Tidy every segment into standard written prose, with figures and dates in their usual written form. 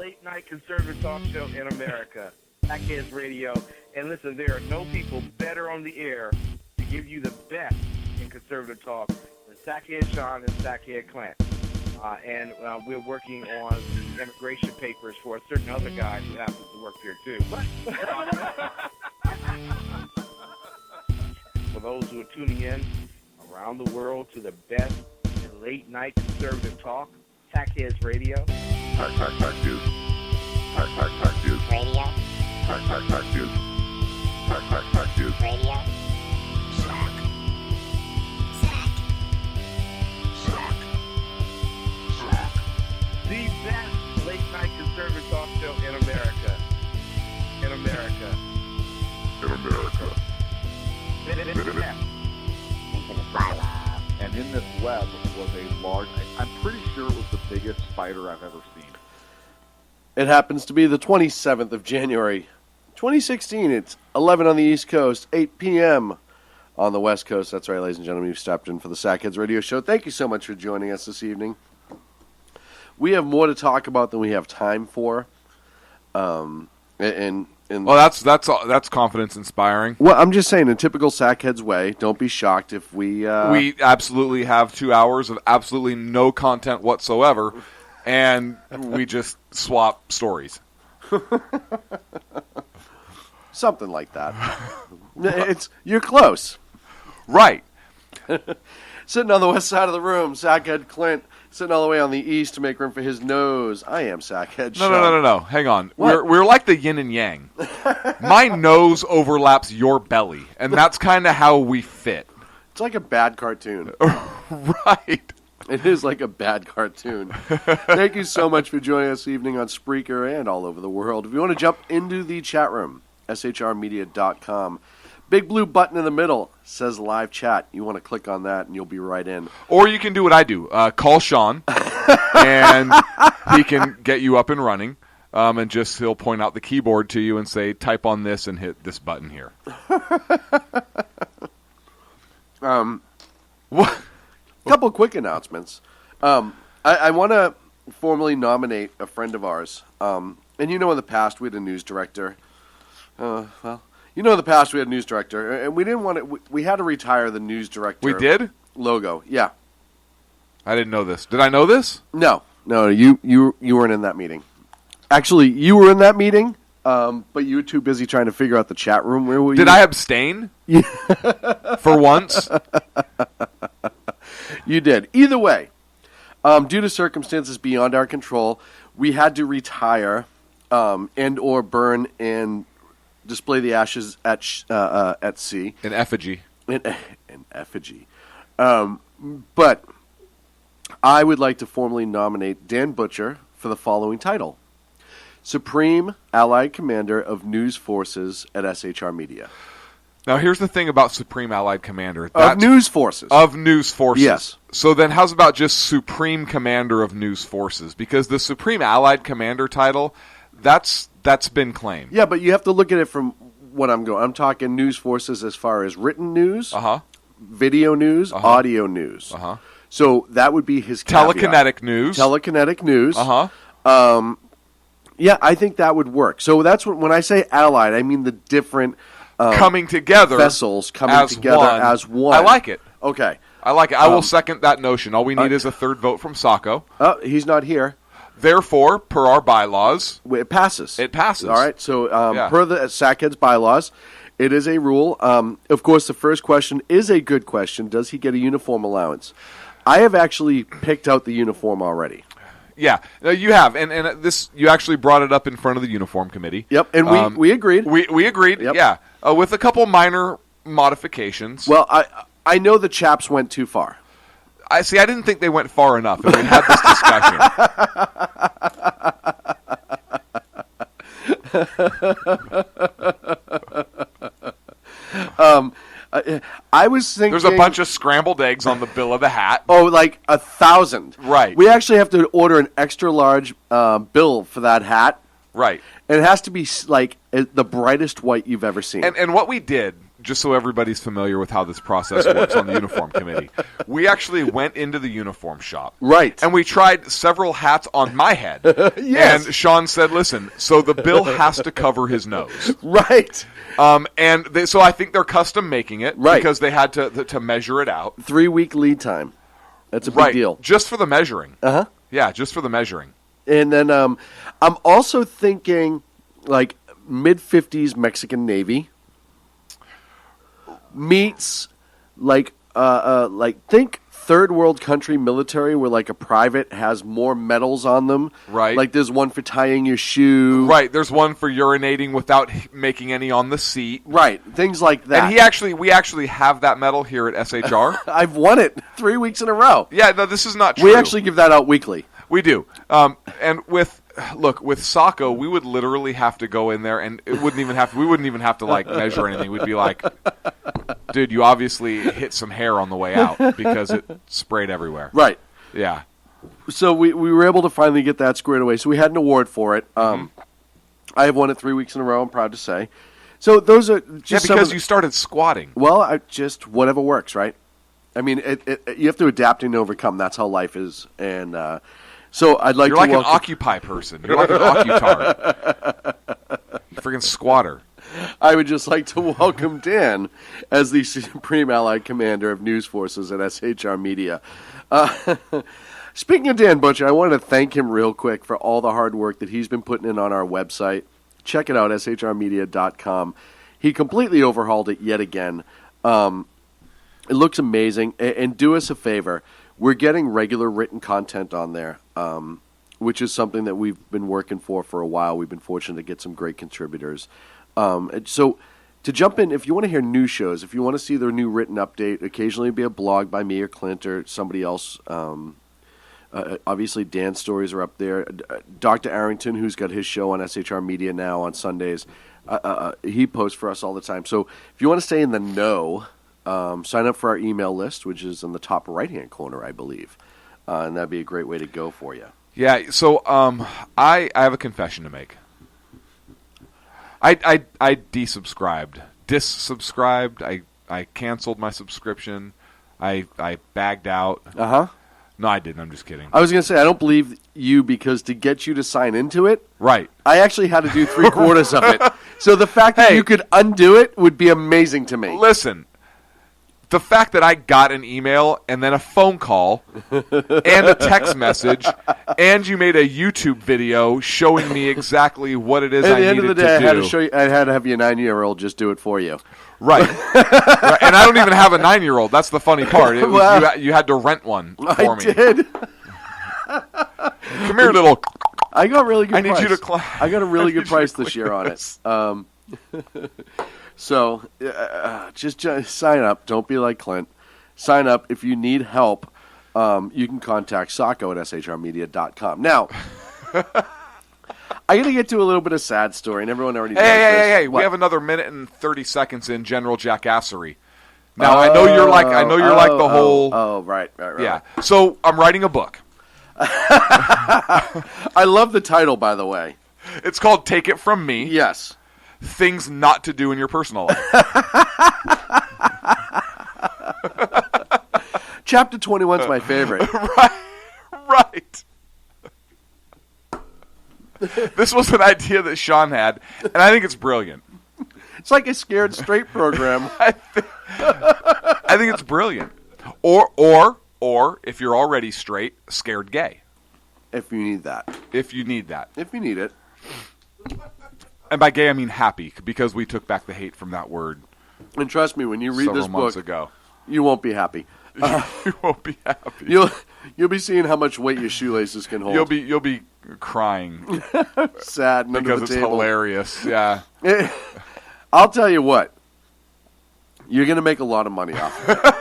late-night conservative talk show in America, Sackheads Radio. And listen, there are no people better on the air to give you the best in conservative talk than Sackhead Sean and Sackhead Clint. And we're working on the immigration papers for a certain other guy who happens to work here, too. For those who are tuning in around the world to the best in late-night conservative talk, Sackheads Radio. Sack News. Sack News. Radio. Sack News. Sack News. Radio. Sack. Sack. Sack. The best late-night conservative talk show in America. In America. In America. Into the bylaw. And in this web was a large, I'm pretty sure it was the biggest spider I've ever seen. It happens to be the 27th of January, 2016. It's 11 on the East Coast, 8 p.m. on the West Coast. That's right, ladies and gentlemen. You've stopped in for the Sackheads Radio Show. Thank you so much for joining us this evening. We have more to talk about than we have time for. Well, that's confidence inspiring. Well, I'm just saying, in typical Sackheads way, don't be shocked if we absolutely have 2 hours of absolutely no content whatsoever, and we just swap stories. something like that. You're close, right? Sitting on the west side of the room, Sackhead Clint. Sitting all the way on the east to make room for his nose. I am Sackhead Sean. No. Hang on. What? We're like the yin and yang. My nose overlaps your belly, and that's kind of how we fit. It's like a bad cartoon. Right. It is like a bad cartoon. Thank you so much for joining us this evening on Spreaker and all over the world. If you want to jump into the chat room, shrmedia.com. Big blue button in the middle says live chat. You want to click on that and you'll be right in. Or you can do what I do. Call Sean, and he can get you up and running. And he'll point out the keyboard to you and say, type on this and hit this button here. What? Couple of quick announcements. I want to formally nominate a friend of ours. And in the past we had a news director. In the past we had a news director, and we didn't want to. We had to retire the news director. We did? Logo, yeah. I didn't know this. Did I know this? No. You weren't in that meeting. Actually, you were in that meeting, but you were too busy trying to figure out the chat room. Where were you? Did I abstain? Yeah. For once? You did. Either way, due to circumstances beyond our control, we had to retire and or burn and display the ashes at sea. In effigy. In effigy. But I would like to formally nominate Dan Butcher for the following title. Supreme Allied Commander of News Forces at SHR Media. Now, here's the thing about Supreme Allied Commander. Of News Forces. Of News Forces. Yes. So then how's about just Supreme Commander of News Forces? Because the Supreme Allied Commander title, that's been claimed. Yeah, but you have to look at it from what I'm going. I'm talking News Forces as far as written news, video news, audio news. So that would be his caveat. Telekinetic news. Telekinetic news. Yeah, I think that would work. So that's when I say allied, I mean the different coming together vessels coming together as one. I like it. Okay. I like it. I will second that notion. All we need is a third vote from Sacco. He's not here. Therefore, per our bylaws, it passes. It passes. All right. So per the Sackheads bylaws, it is a rule. Of course, the first question is a good question. Does he get a uniform allowance? I have actually picked out the uniform already. Yeah, you have, and this you actually brought it up in front of the uniform committee. Yep, and we agreed. We agreed. Yep. Yeah, with a couple minor modifications. Well, I know the chaps went too far. I didn't think they went far enough, and we had this discussion. I was thinking... There's a bunch of scrambled eggs on the bill of the hat. Oh, like 1,000. Right. We actually have to order an extra large bill for that hat. Right. And it has to be like the brightest white you've ever seen. And what we did, just so everybody's familiar with how this process works on the uniform committee, we actually went into the uniform shop. Right. And we tried several hats on my head. Yes. And Sean said, listen, so the bill has to cover his nose. Right. So I think they're custom making it. Right. Because they had to measure it out. 3-week lead time. That's a big Right. deal. Just for the measuring. Uh-huh. Yeah, just for the measuring. And then I'm also thinking like mid-50s Mexican Navy meets like think third world country military where like a private has more medals on them. Right. Like there's one for tying your shoe. Right. There's one for urinating without making any on the seat. Right. Things like that. And we actually have that medal here at SHR. I've won it 3 weeks in a row. Yeah, no, this is not true. We actually give that out weekly. We do. And with Sacco, we would literally have to go in there, and we wouldn't even have to like measure anything. We'd be like, dude, you obviously hit some hair on the way out because it sprayed everywhere. Right. Yeah. So we were able to finally get that squared away. So we had an award for it. I have won it 3 weeks in a row, I'm proud to say. So those are just because you started squatting. Well, just whatever works, right? I mean, you have to adapt and overcome. That's how life is. And so I'd like You're to like welcome... an Occupy person. You're like an Occutard. Freaking squatter. I would just like to welcome Dan as the Supreme Allied Commander of News Forces at SHR Media. Speaking of Dan Butcher, I wanted to thank him real quick for all the hard work that he's been putting in on our website. Check it out, shrmedia.com. He completely overhauled it yet again. It looks amazing. And do us a favor. We're getting regular written content on there, which is something that we've been working for a while. We've been fortunate to get some great contributors. So to jump in, if you want to hear new shows, if you want to see their new written update, occasionally be a blog by me or Clint or somebody else. Obviously, Dan's stories are up there. Dr. Arrington, who's got his show on SHR Media now on Sundays, he posts for us all the time. So if you want to stay in the know, sign up for our email list, which is in the top right-hand corner, I believe. And that'd be a great way to go for you. Yeah, so I have a confession to make. I desubscribed. Dissubscribed. I canceled my subscription. I bagged out. Uh-huh. No, I didn't. I'm just kidding. I was going to say, I don't believe you because to get you to sign into it, Right. I actually had to do 3/4 of it. So the fact that you could undo it would be amazing to me. Listen, the fact that I got an email and then a phone call and a text message and you made a YouTube video showing me exactly what it is At I the end needed of the day, to do. I had to show you. I had to have your 9-year-old just do it for you. Right. Right. And I don't even have a 9-year-old. That's the funny part. It was, Well, you had to rent one for I me. did. Come here, little. I got really good. I need price. you to I got a really good I need you price to this clear year on this. it. So just sign up. Don't be like Clint. Sign up. If you need help, you can contact Sacco at shrmedia.com. Now, I got to get to a little bit of sad story, and everyone already knows this. Hey. We What? have another minute and 30 seconds in general jackassery. Now, I know you're like the whole... Oh, right. Yeah. So, I'm writing a book. I love the title, by the way. It's called Take It From Me. Yes. Things Not to Do in Your Personal Life. Chapter 21's my favorite. Right. This was an idea that Sean had, and I think it's brilliant. It's like a scared straight program. I think it's brilliant. Or if you're already straight, scared gay. If you need that. If you need that. If you need it. And by gay, I mean happy, because we took back the hate from that word And trust me, when you read several this months book, ago. you won't be happy. You won't be happy. You'll be seeing how much weight your shoelaces can hold. You'll be crying sad and under because the it's table. hilarious. Yeah. I'll tell you what. You're going to make a lot of money off of it.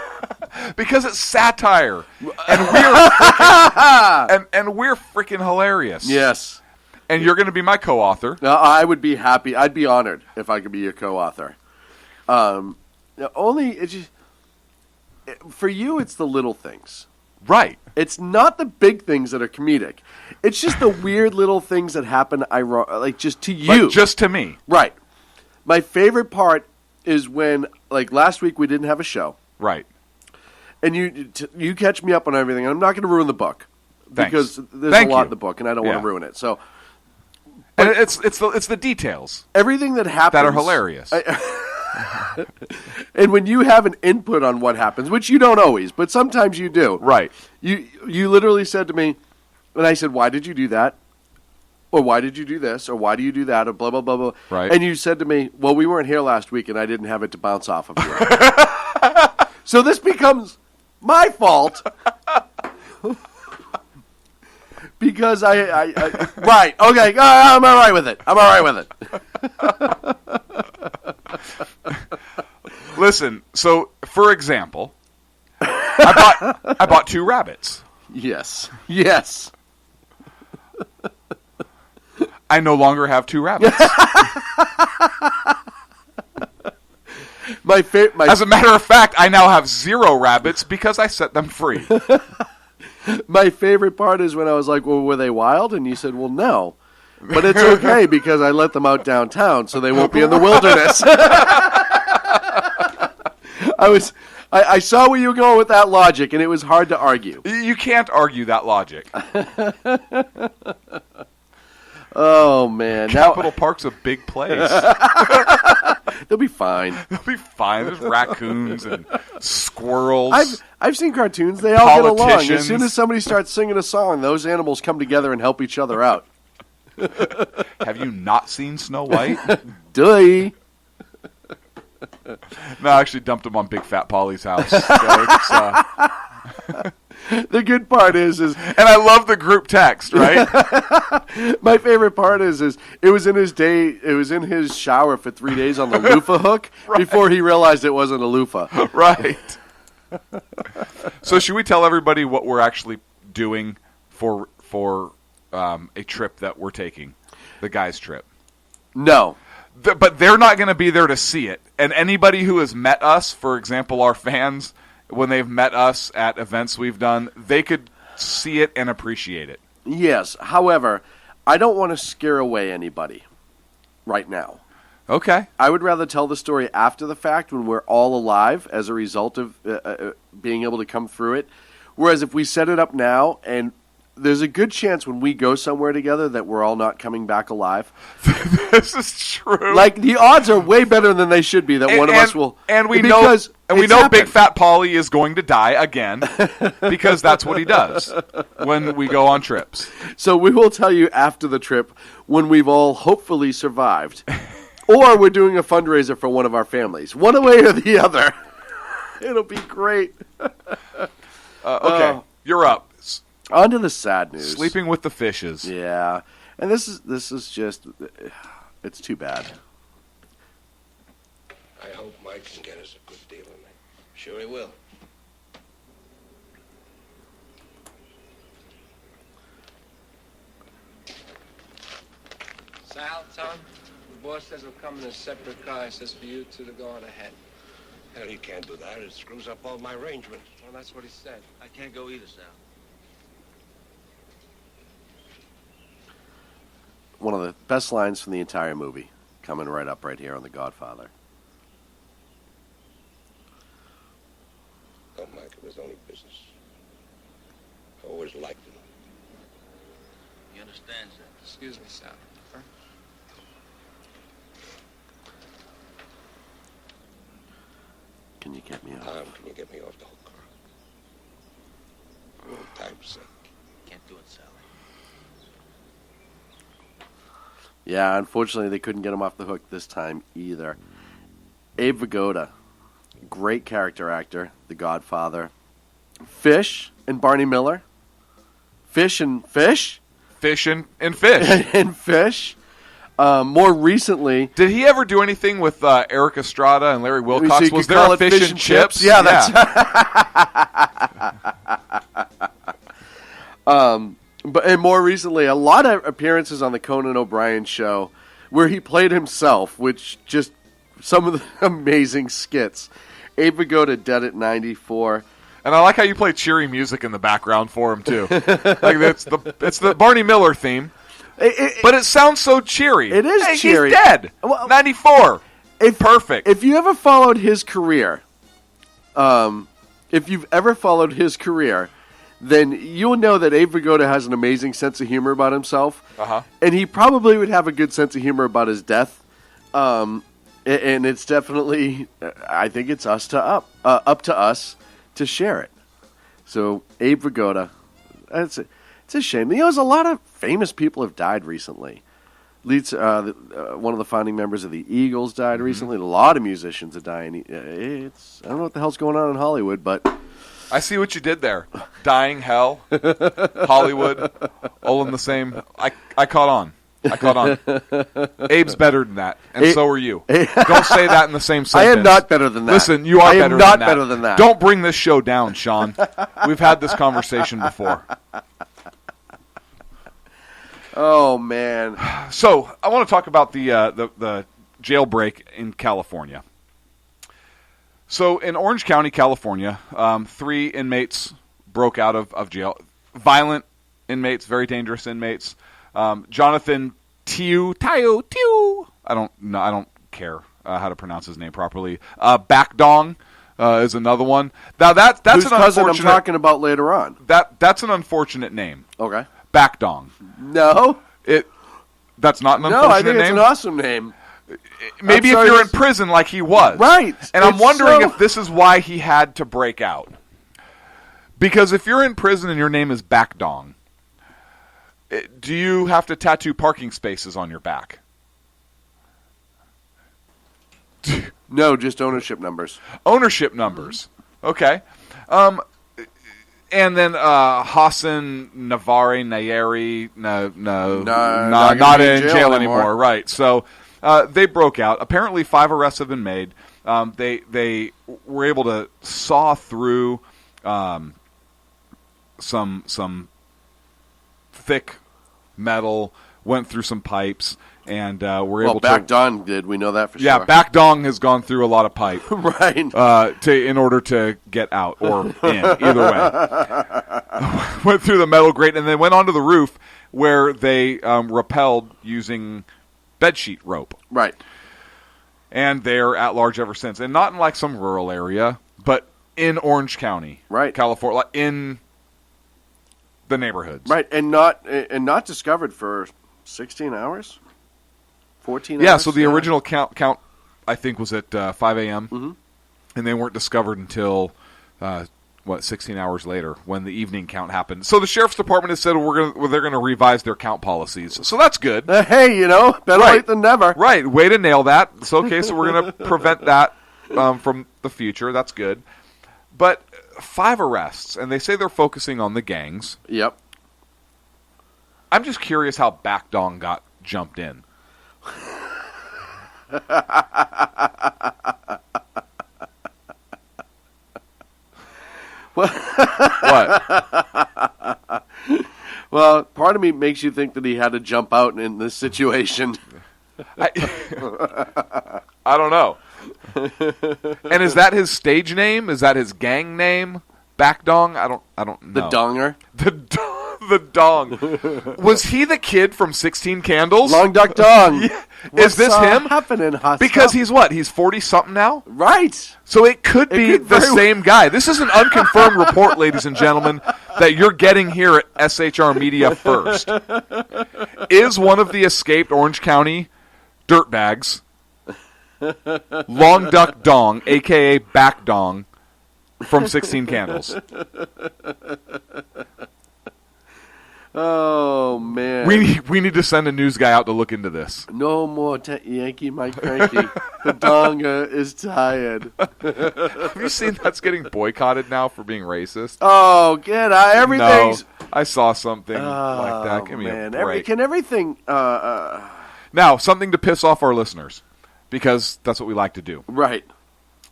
Because it's satire, and we're freaking hilarious. Yes. And you're going to be my co-author. Now, I would be happy. I'd be honored if I could be your co-author. For you, it's the little things. Right. It's not the big things that are comedic. It's just the weird little things that happen, like just to you. Like just to me. Right. My favorite part is when, like last week, we didn't have a show, Right. and you catch me up on everything. And I'm not going to ruin the book Thanks. because there's Thank a lot you. in the book, and I don't want Yeah. to ruin it. So And it's the details everything that happens that are hilarious. And when you have an input on what happens, which you don't always, but sometimes you do, Right. You literally said to me, and I said, "Why did you do that?" Or why did you do this? Or why do you do that? Or blah, blah, blah, blah. Right. And you said to me, well, we weren't here last week and I didn't have it to bounce off of you. So this becomes my fault. Because I right. Okay. I'm all right with it. I'm all right with it. Listen, so for example, I bought 2 rabbits. Yes. Yes. I no longer have 2 rabbits. As a matter of fact, I now have 0 rabbits because I set them free. My favorite part is when I was like, well, were they wild? And you said, well, no. But it's okay because I let them out downtown so they won't be in the wilderness. I saw where you were going with that logic, and it was hard to argue. You can't argue that logic. Oh, man. Capitol Park's a big place. They'll be fine. They'll be fine. There's raccoons and squirrels. I've seen cartoons. They all get along. Politicians. As soon as somebody starts singing a song, those animals come together and help each other out. Have you not seen Snow White? Duh. No, I actually dumped him on Big Fat Polly's house. So it's, The good part is and I love the group text, right? my favorite part is it was in his shower for 3 days on the loofah hook before he realized it wasn't a loofah. Right. So should we tell everybody what we're actually doing for a trip that we're taking, the guys' trip? No. But they're not going to be there to see it. And anybody who has met us, for example, our fans, when they've met us at events we've done, they could see it and appreciate it. Yes. However, I don't want to scare away anybody right now. Okay. I would rather tell the story after the fact when we're all alive as a result of being able to come through it. Whereas if we set it up now, and there's a good chance when we go somewhere together that we're all not coming back alive. This is true. Like, the odds are way better than they should be that one of us will. And we because know it's happened. Big Fat Polly is going to die again because that's what he does when we go on trips. So we will tell you after the trip when we've all hopefully survived. Or we're doing a fundraiser for one of our families. One way or the other. It'll be great. Okay, you're up. On to the sad news. Sleeping with the fishes. Yeah. And this is just, it's too bad. I hope Mike can get us a good deal, and I'm sure he will. Sal, Tom, the boss says he'll come in a separate car. He says for you two to go on ahead. Hell, he can't do that. It screws up all my arrangements. Well, that's what he said. I can't go either, Sal. One of the best lines from the entire movie coming right up right here on The Godfather. Oh, Mike, it was only business. I always liked him. He understands that. Excuse me, Sal. Huh? Can you get me off? Tom, can you get me off the hook car? For time's sake. Can't do it, Sal. Yeah, unfortunately, they couldn't get him off the hook this time either. Abe Vigoda, great character actor, The Godfather. Fish and Barney Miller. Fish and Fish? Fish and Fish. And Fish. More recently... Did he ever do anything with Eric Estrada and Larry Wilcox? So you Was could there call a it Fish and Chips? Yeah, that's... And more recently, a lot of appearances on the Conan O'Brien show where he played himself, which just some of the amazing skits. Abe Vigoda, dead at 94. And I like how you play cheery music in the background for him too. Like it's the Barney Miller theme, but it sounds so cheery. It is hey, cheery. He's dead. Well, 94. Perfect. If you ever followed his career, then you'll know that Abe Vigoda has an amazing sense of humor about himself. Uh-huh. And he probably would have a good sense of humor about his death. And it's definitely, I think it's up to us to share it. So Abe Vigoda, it's a shame. There's a lot of famous people have died recently. One of the founding members of the Eagles died recently. A lot of musicians are dying. I don't know what the hell's going on in Hollywood, but I see what you did there. Dying hell, Hollywood, all in the same. I caught on. Abe's better than that, and so are you. Don't say that in the same sentence. I am not better than that. Listen, you are better than that. I am not better than that. Don't bring this show down, Sean. We've had this conversation before. Oh, man. So, I want to talk about the jailbreak in California. So, in Orange County, California, 3 inmates broke out of jail. Violent inmates, very dangerous inmates. Jonathan Tiu. I don't care how to pronounce his name properly. Bakdong is another one. Now that's Whose an cousin I'm unfortunate. talking about later on. That's an unfortunate name. Okay. Bakdong. No. That's not an unfortunate No, I think it's name. an awesome name. Maybe if you're in prison like he was. Right. And I'm wondering if this is why he had to break out. Because if you're in prison and your name is Bakdong, do you have to tattoo parking spaces on your back? No, just ownership numbers. Ownership numbers. Okay. And then Hassan Nayeri, not in jail anymore. Right. So they broke out. Apparently 5 arrests have been made. They were able to saw through some thick metal, went through some pipes, and were able to... Well, Bakdong did. We know that for sure. Yeah, Bakdong has gone through a lot of pipe. Right. In order to get out, or in, either way. Went through the metal grate, and then went onto the roof, where they rappelled using bedsheet rope. Right. And they're at large ever since. And not in like some rural area, but in Orange County, right, California, like in the neighborhoods. Right, and not discovered for 16 hours? 14 hours? Yeah, so the original count, I think, was at 5 a.m., mm-hmm. and they weren't discovered until, 16 hours later, when the evening count happened. So the Sheriff's Department has said they're going to revise their count policies. So that's good. Hey, better late than never. Right, way to nail that. It's okay, so we're going to prevent that from the future. That's good. But 5 arrests, and they say they're focusing on the gangs. Yep. I'm just curious how Bakdong got jumped in. What? Well, part of me makes you think that he had to jump out in this situation. I don't know. And is that his stage name? Is that his gang name? Bakdong? I don't know. The Donger? The Dong. Was he the kid from 16 Candles? Long Duck Dong. Yeah. Is this him? Happening, because he's what? He's 40-something now? Right. So it could be the same guy. This is an unconfirmed report, ladies and gentlemen, that you're getting here at SHR Media first. Is one of the escaped Orange County dirtbags Long Duck Dong, a.k.a. Bakdong, from 16 Candles? Oh, man. We need to send a news guy out to look into this. No more Yankee Mike Cranky. The Donga is tired. Have you seen that's getting boycotted now for being racist? Oh, get out. Everything's... No, I saw something like that. Give me a break. Can everything... Now, something to piss off our listeners, because that's what we like to do. Right.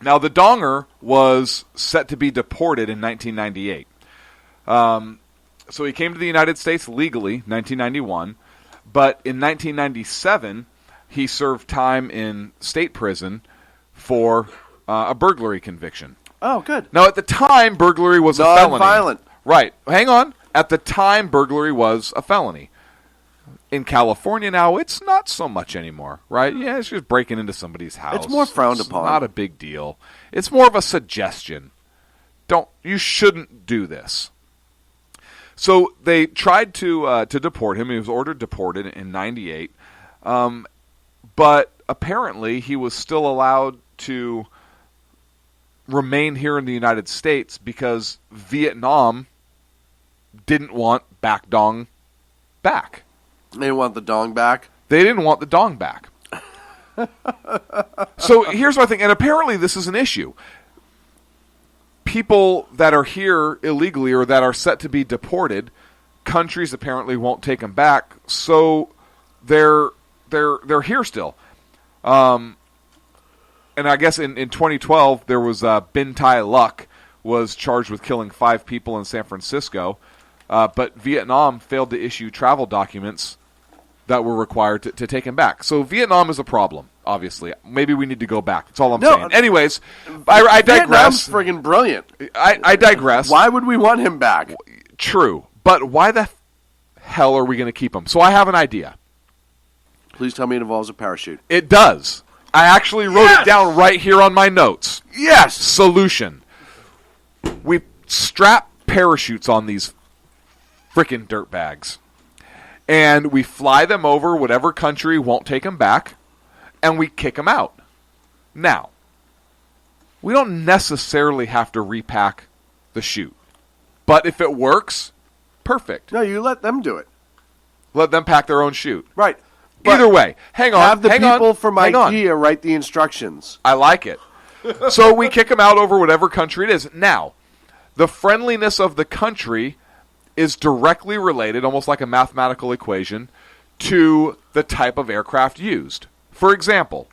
Now, the Donger was set to be deported in 1998. So he came to the United States legally, 1991, but in 1997, he served time in state prison for a burglary conviction. Oh, good. Now, at the time, burglary was a felony. Non-violent. Right. Hang on. At the time, burglary was a felony. In California now, it's not so much anymore, right? Yeah, it's just breaking into somebody's house. It's more frowned upon. Not a big deal. It's more of a suggestion. You shouldn't do this. So they tried to deport him. He was ordered deported in '98, but apparently he was still allowed to remain here in the United States because Vietnam didn't want Bac Dong back. They didn't want the dong back? They didn't want the dong back. So here's my thing, and apparently this is an issue. People that are here illegally or that are set to be deported, countries apparently won't take them back, so they're here still. And I guess in 2012 there was Bin Tai Luck was charged with killing 5 people in San Francisco, but Vietnam failed to issue travel documents that were required to take him back. So Vietnam is a problem, obviously. Maybe we need to go back. That's all I'm saying. Anyways, I digress. Vietnam's friggin' brilliant. I digress. Why would we want him back? True. But why the hell are we going to keep him? So I have an idea. Please tell me it involves a parachute. It does. I actually wrote it down right here on my notes. Yes! Solution. We strap parachutes on these frickin' dirtbags. And we fly them over whatever country won't take them back, and we kick them out. Now, we don't necessarily have to repack the chute. But if it works, perfect. No, you let them do it. Let them pack their own chute. Right. Either way, hang on. Have the people from hang on. IKEA write the instructions. I like it. So we kick them out over whatever country it is. Now, the friendliness of the country is directly related, almost like a mathematical equation, to the type of aircraft used. For example,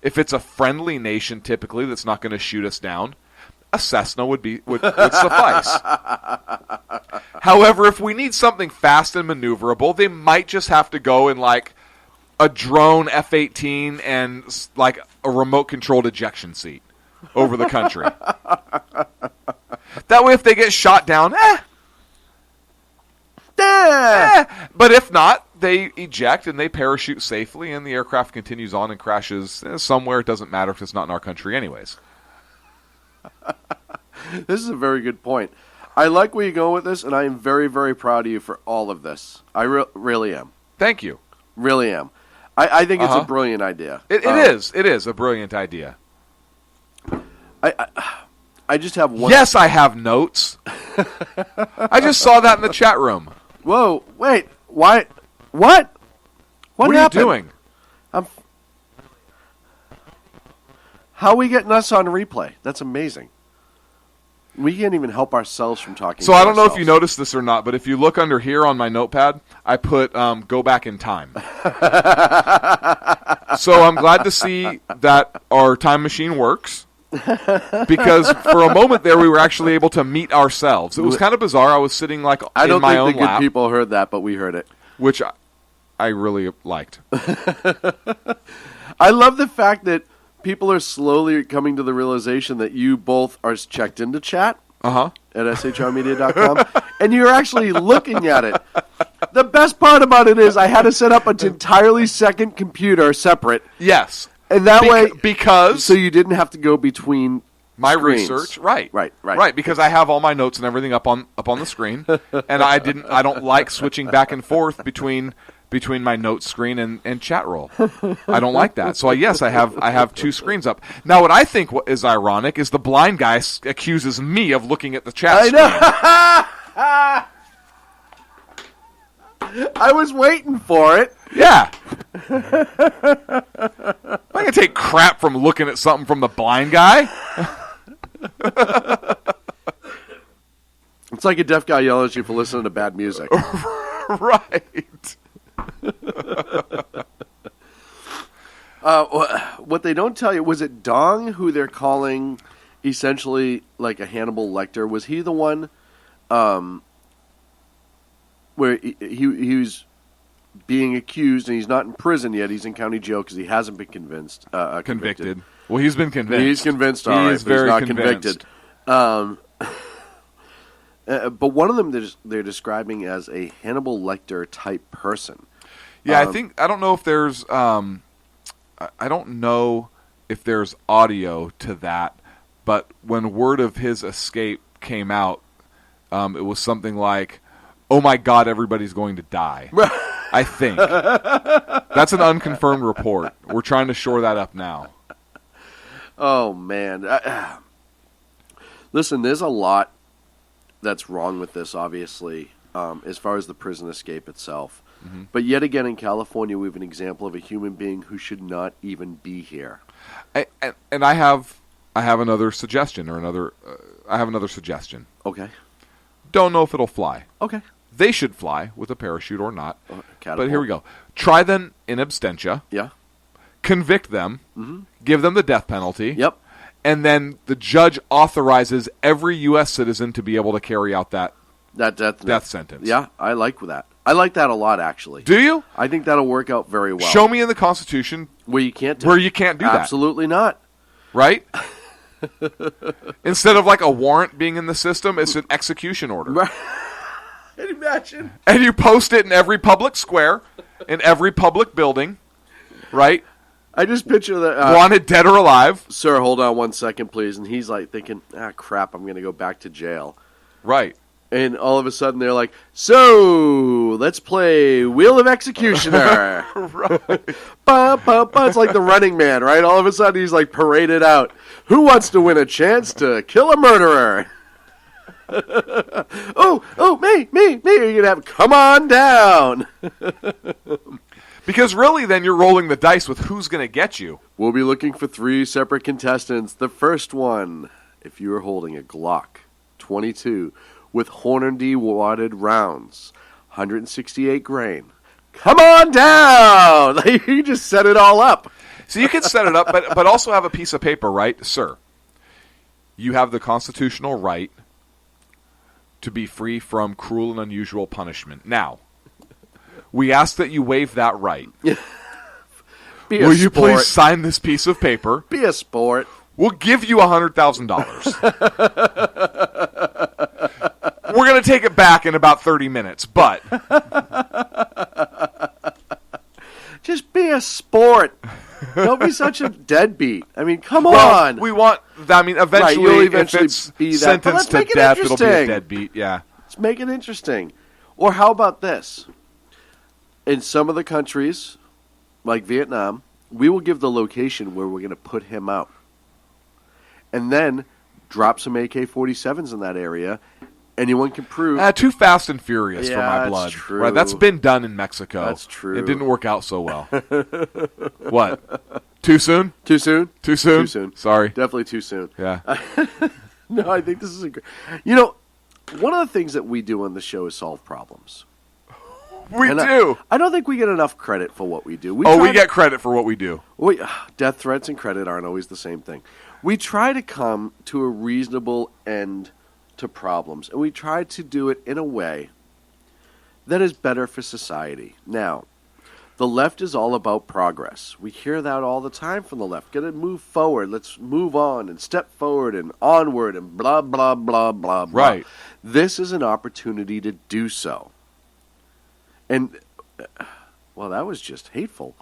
if it's a friendly nation typically that's not going to shoot us down, a Cessna would suffice. However, if we need something fast and maneuverable, they might just have to go in like a drone F-18 and like a remote-controlled ejection seat over the country. That way, if they get shot down, but if not, they eject and they parachute safely, and the aircraft continues on and crashes somewhere. It doesn't matter if it's not in our country anyways. This is a very good point. I like where you're going with this, and I am very, very proud of you for all of this. I really am. Thank you. Really am. I think it's a brilliant idea. It is. It is a brilliant idea. I just have one... Yes, I have notes. I just saw that in the chat room. Whoa, wait, why? What? What happened? Are you doing? How are we getting us on replay? That's amazing. We can't even help ourselves from talking. So I don't know if you noticed this or not, but if you look under here on my notepad, I put go back in time. So I'm glad to see that our time machine works. Because for a moment there, we were actually able to meet ourselves. It was kind of bizarre. I was sitting like in my own lap. I don't think the good people heard that, but we heard it. Which I really liked. I love the fact that people are slowly coming to the realization that you both are checked into chat at shrmedia.com, and you're actually looking at it. The best part about it is I had to set up an entirely second computer separate. Yes. And that way, because so you didn't have to go between my screens. research, right? Right. Because I have all my notes and everything up on the screen, and I don't like switching back and forth between my notes screen and chat roll. I don't like that. So I have 2 screens up. Now, what I think is ironic is the blind guy accuses me of looking at the chat screen. I know. I was waiting for it. Yeah. I can take crap from looking at something from the blind guy. It's like a deaf guy yelling at you for listening to bad music. Right. What they don't tell you, was it Dong who they're calling essentially like a Hannibal Lecter? Was he the one where he was being accused and he's not in prison yet? He's in county jail because he hasn't been convicted. Well, he's been convinced. He's convinced, all right, is but he's very not convinced. convicted. But one of them they're describing as a Hannibal Lecter type person. Yeah, I don't know if there's I don't know if there's audio to that, but when word of his escape came out, it was something like, "Oh my God, everybody's going to die." I think that's an unconfirmed report. We're trying to shore that up now. Oh man, listen, there's a lot that's wrong with this, obviously, as far as the prison escape itself. Mm-hmm. But yet again, in California, we have an example of a human being who should not even be here. And I have another suggestion, I have another suggestion. Okay. Don't know if it'll fly. Okay. They should fly with a parachute or not. Catapult. But here we go. Try them in absentia. Yeah. Convict them. Mm-hmm. Give them the death penalty. Yep. And then the judge authorizes every U.S. citizen to be able to carry out that death sentence. Yeah, I like that. I like that a lot, actually. Do you? I think that'll work out very well. Show me in the Constitution where you can't do that. Absolutely not. Right? Instead of like a warrant being in the system, it's an execution order. Right. Imagine. And you post it in every public square, in every public building, right? I just picture that. Wanted dead or alive. Sir, hold on 1 second, please. And he's like thinking, crap, I'm going to go back to jail. Right. And all of a sudden they're like, so let's play Wheel of Executioner. Right. Ba, ba, ba. It's like the Running Man, right? All of a sudden he's like paraded out. Who wants to win a chance to kill a murderer? oh, me. You're going to have, come on down. Because really then you're rolling the dice with who's going to get you. We'll be looking for 3 separate contestants. The first one, if you are holding a Glock 22 with Hornady wadded rounds, 168 grain, come on down. You just set it all up. So you can set it up, but also have a piece of paper, right? Sir, you have the constitutional right to be free from cruel and unusual punishment. Now, we ask that you waive that right. Will you please sign this piece of paper? Be a sport. We'll give you $100,000. We're going to take it back in about 30 minutes, but... Just be a sport. Don't be such a deadbeat. I mean, come on. We want... eventually, right, you'll eventually if it's be that. sentenced to death, it'll be a deadbeat, yeah. Let's make it interesting. Or how about this? In some of the countries, like Vietnam, we will give the location where we're going to put him out. And then drop some AK-47s in that area. Anyone can prove... Too fast and furious for my that's blood. true. Right, that's been done in Mexico. That's true. It didn't work out so well. What? Too soon? Too soon? Too soon? Too soon. Sorry. Definitely too soon. Yeah. No, I think this is a great... You know, one of the things that we do on the show is solve problems. We do. I don't think we get enough credit for what we do. We get credit for what we do. Death threats and credit aren't always the same thing. We try to come to a reasonable end to problems, and we try to do it in a way that is better for society. Now, the left is all about progress. We hear that all the time from the left. Gotta move forward. Let's move on and step forward and onward and blah, blah, blah, blah, blah. Right. This is an opportunity to do so. And, well, that was just hateful.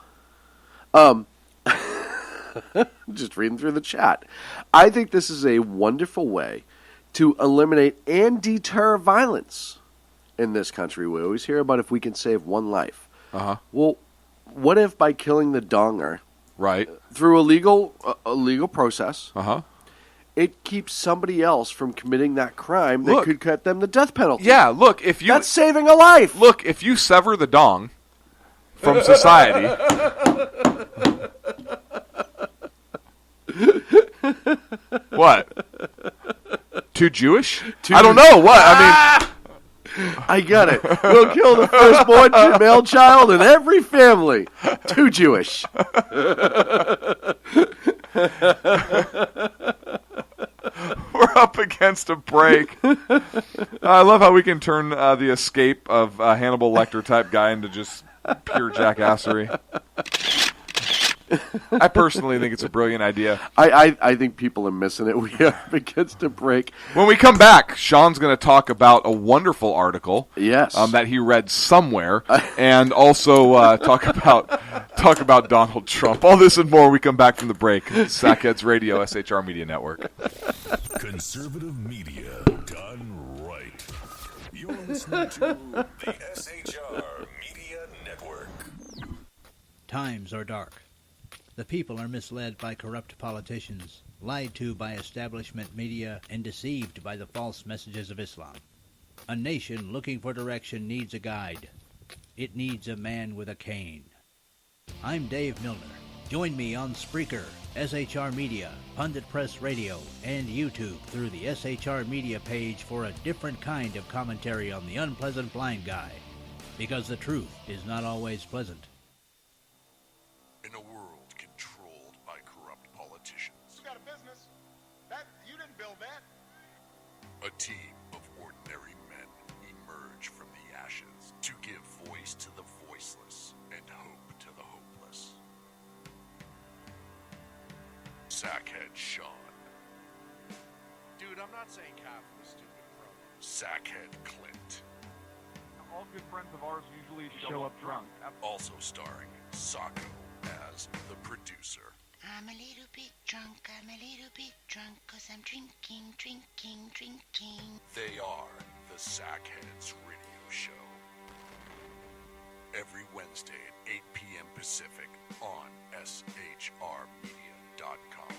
Just reading through the chat. I think this is a wonderful way to eliminate and deter violence in this country. We always hear about if we can save one life. Uh-huh. Well, what if by killing the donger, right, through a legal process, uh-huh, it keeps somebody else from committing that crime that could cut them the death penalty? Yeah, look, that's saving a life. Look, if you sever the dong from society. What? Too Jewish? I don't know. What? I got it. We'll kill the firstborn male child in every family. Too Jewish. We're up against a break. I love how we can turn the escape of a Hannibal Lecter type guy into just pure jackassery. I personally think it's a brilliant idea. I think people are missing it. We are up against a break. When we come back, Sean's going to talk about a wonderful article, Yes. that he read somewhere, and also talk about Donald Trump. All this and more. We come back from the break. Sackheads Radio, SHR Media Network. Conservative media done right. You're listening to the SHR Media Network. Times are dark. The people are misled by corrupt politicians, lied to by establishment media, and deceived by the false messages of Islam. A nation looking for direction needs a guide. It needs a man with a cane. I'm Dave Milner. Join me on Spreaker, SHR Media, Pundit Press Radio, and YouTube through the SHR Media page for a different kind of commentary on the unpleasant blind guy. Because the truth is not always pleasant. In a world controlled by corrupt politicians. You got a business. You didn't build that. A team of ordinary men emerge from the ashes to give voice to the voiceless and hope to the hopeless. Sackhead Sean. Dude, I'm not saying half was stupid, bro. Sackhead Clint. All good friends of ours usually show up drunk. Also starring Socko as the producer. I'm a little bit drunk, 'cause I'm drinking. They are the Sackheads Radio Show. Every Wednesday at 8 p.m. Pacific on shrmedia.com.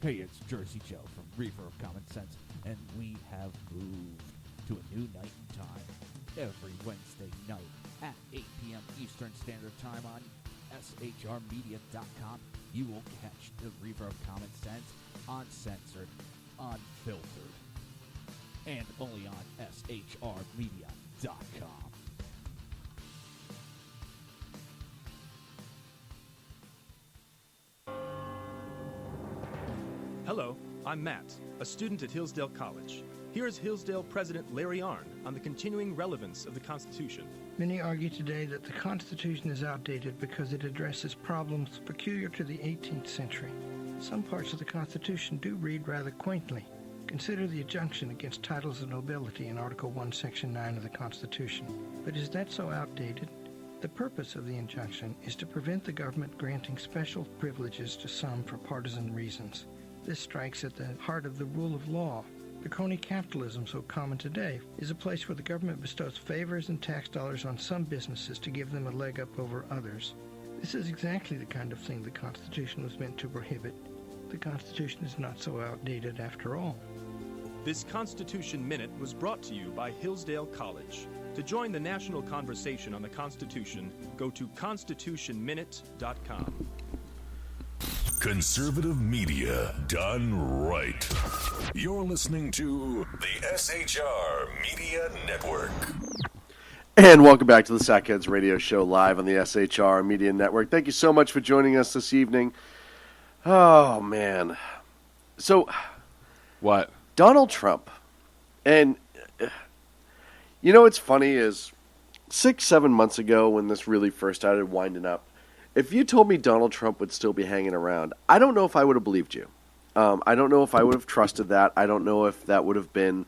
Hey, it's Jersey Joe from Reaver of Common Sense, and we have moved to a new night and time. Every Wednesday night at 8 p.m. Eastern Standard Time on shrmedia.com, you will catch the Reaver of Common Sense uncensored, unfiltered, and only on shrmedia.com. Hello, I'm Matt, a student at Hillsdale College. Here is Hillsdale President Larry Arnn on the continuing relevance of the Constitution. Many argue today that the Constitution is outdated because it addresses problems peculiar to the 18th century. Some parts of the Constitution do read rather quaintly. Consider the injunction against titles of nobility in Article 1, Section 9 of the Constitution. But is that so outdated? The purpose of the injunction is to prevent the government granting special privileges to some for partisan reasons. This strikes at the heart of the rule of law. The crony capitalism so common today is a place where the government bestows favors and tax dollars on some businesses to give them a leg up over others. This is exactly the kind of thing the Constitution was meant to prohibit. The Constitution is not so outdated after all. This Constitution Minute was brought to you by Hillsdale College. To join the national conversation on the Constitution, go to constitutionminute.com. Conservative media done right. You're listening to the SHR Media Network. And welcome back to the Sackheads Radio Show live on the SHR Media Network. Thank you so much for joining us this evening. Oh, man. So, what? Donald Trump. And, you know what's funny is 6-7 months ago when this really first started winding up, if you told me Donald Trump would still be hanging around, I don't know if I would have believed you. I don't know if I would have trusted that. I don't know if that would have been...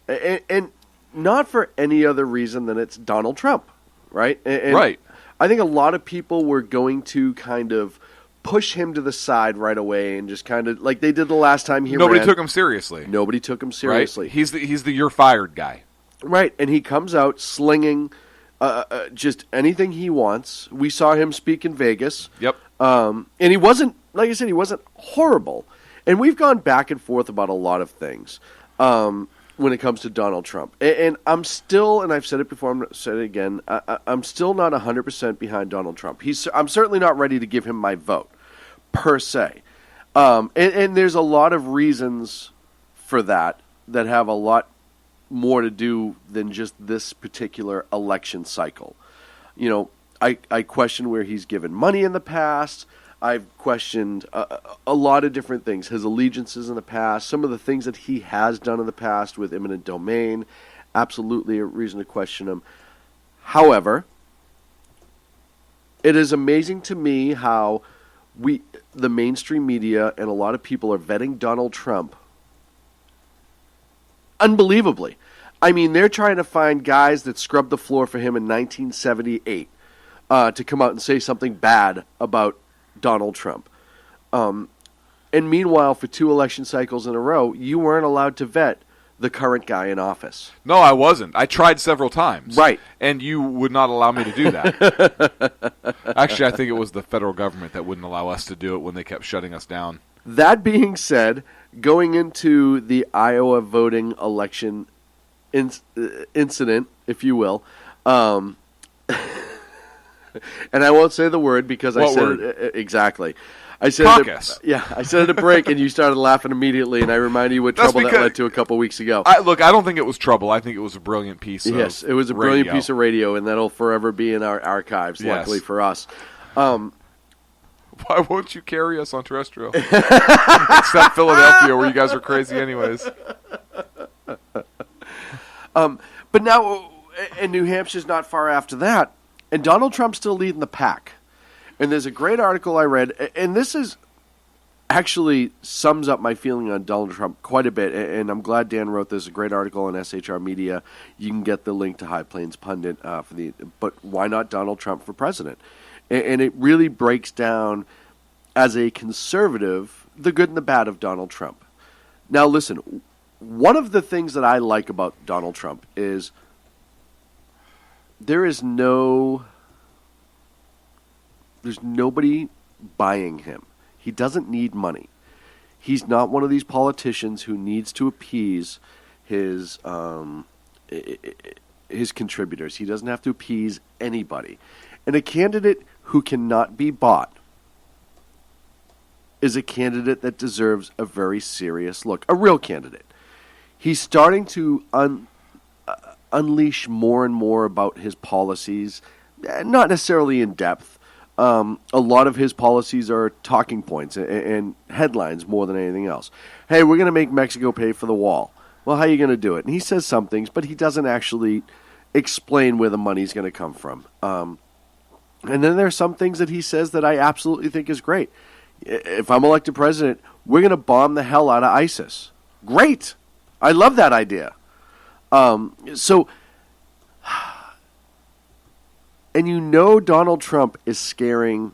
And not for any other reason than it's Donald Trump, right? And right. I think a lot of people were going to kind of push him to the side right away and just kind of, like they did the last time he Nobody ran. took him seriously. Nobody took him seriously. Right? He's the you're fired guy. Right, and he comes out slinging... just anything he wants. We saw him speak in Vegas. Yep. And he wasn't, like I said, he wasn't horrible. And we've gone back and forth about a lot of things when it comes to Donald Trump. And I'm still, and I've said it before, I'm going to say it again, I'm still not 100% behind Donald Trump. I'm certainly not ready to give him my vote, per se. And there's a lot of reasons for that have a lot more to do than just this particular election cycle. You know, I question where he's given money in the past. I've questioned a lot of different things. His allegiances in the past, some of the things that he has done in the past with eminent domain, absolutely a reason to question him. However, It is amazing to me how the mainstream media and a lot of people are vetting Donald Trump unbelievably. I mean, they're trying to find guys that scrubbed the floor for him in 1978 to come out and say something bad about Donald Trump. And meanwhile, for 2 election cycles in a row, you weren't allowed to vet the current guy in office. No, I wasn't. I tried several times. Right. And you would not allow me to do that. Actually, I think it was the federal government that wouldn't allow us to do it when they kept shutting us down. That being said, going into the Iowa voting election incident, if you will, and I won't say the word because I said it exactly. I said caucus. I said it at break, and you started laughing immediately, and I reminded you what trouble that led to a couple weeks ago. I don't think it was trouble. I think it was a brilliant piece of Yes, it was a brilliant piece of radio, and that'll forever be in our archives, luckily for us. Why won't you carry us on terrestrial? Except Philadelphia, where you guys are crazy anyways. But now, and New Hampshire's not far after that, and Donald Trump's still leading the pack. And there's a great article I read, and this is actually sums up my feeling on Donald Trump quite a bit, and I'm glad Dan wrote this. A great article on SHR Media. You can get the link to High Plains Pundit but why not Donald Trump for president? And it really breaks down, as a conservative, the good and the bad of Donald Trump. Now listen, one of the things that I like about Donald Trump is there's nobody buying him. He doesn't need money. He's not one of these politicians who needs to appease his contributors. He doesn't have to appease anybody. And a candidate who cannot be bought is a candidate that deserves a very serious look. A real candidate. He's starting to unleash more and more about his policies, not necessarily in depth. A lot of his policies are talking points and headlines more than anything else. Hey, we're going to make Mexico pay for the wall. Well, how are you going to do it? And he says some things, but he doesn't actually explain where the money's going to come from. And then there are some things that he says that I absolutely think is great. If I'm elected president, we're going to bomb the hell out of ISIS. Great. I love that idea. And you know Donald Trump is scaring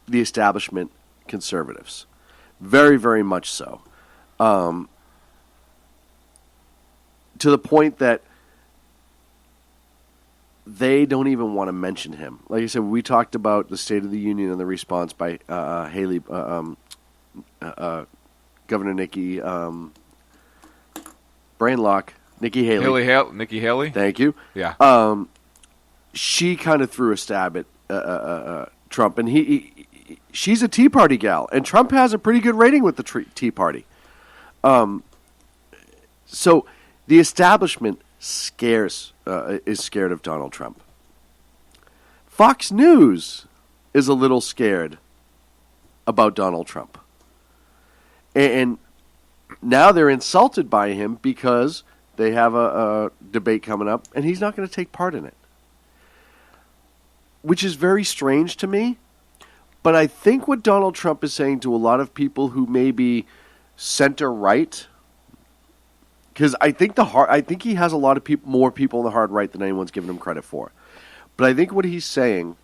the establishment conservatives. Very, very much so. To the point that they don't even want to mention him. Like I said, we talked about the State of the Union and the response by Haley, Governor Nikki Brainlock, Nikki Haley. Nikki Haley? Thank you. Yeah. She kind of threw a stab at Trump, and she's a Tea Party gal, and Trump has a pretty good rating with the Tea Party. So the establishment is scared of Donald Trump. Fox News is a little scared about Donald Trump. And now they're insulted by him because they have a debate coming up, and he's not going to take part in it. Which is very strange to me. But I think what Donald Trump is saying to a lot of people who may be center-right, because I think he has a lot of more people on the hard right than anyone's given him credit for. But I think what he's saying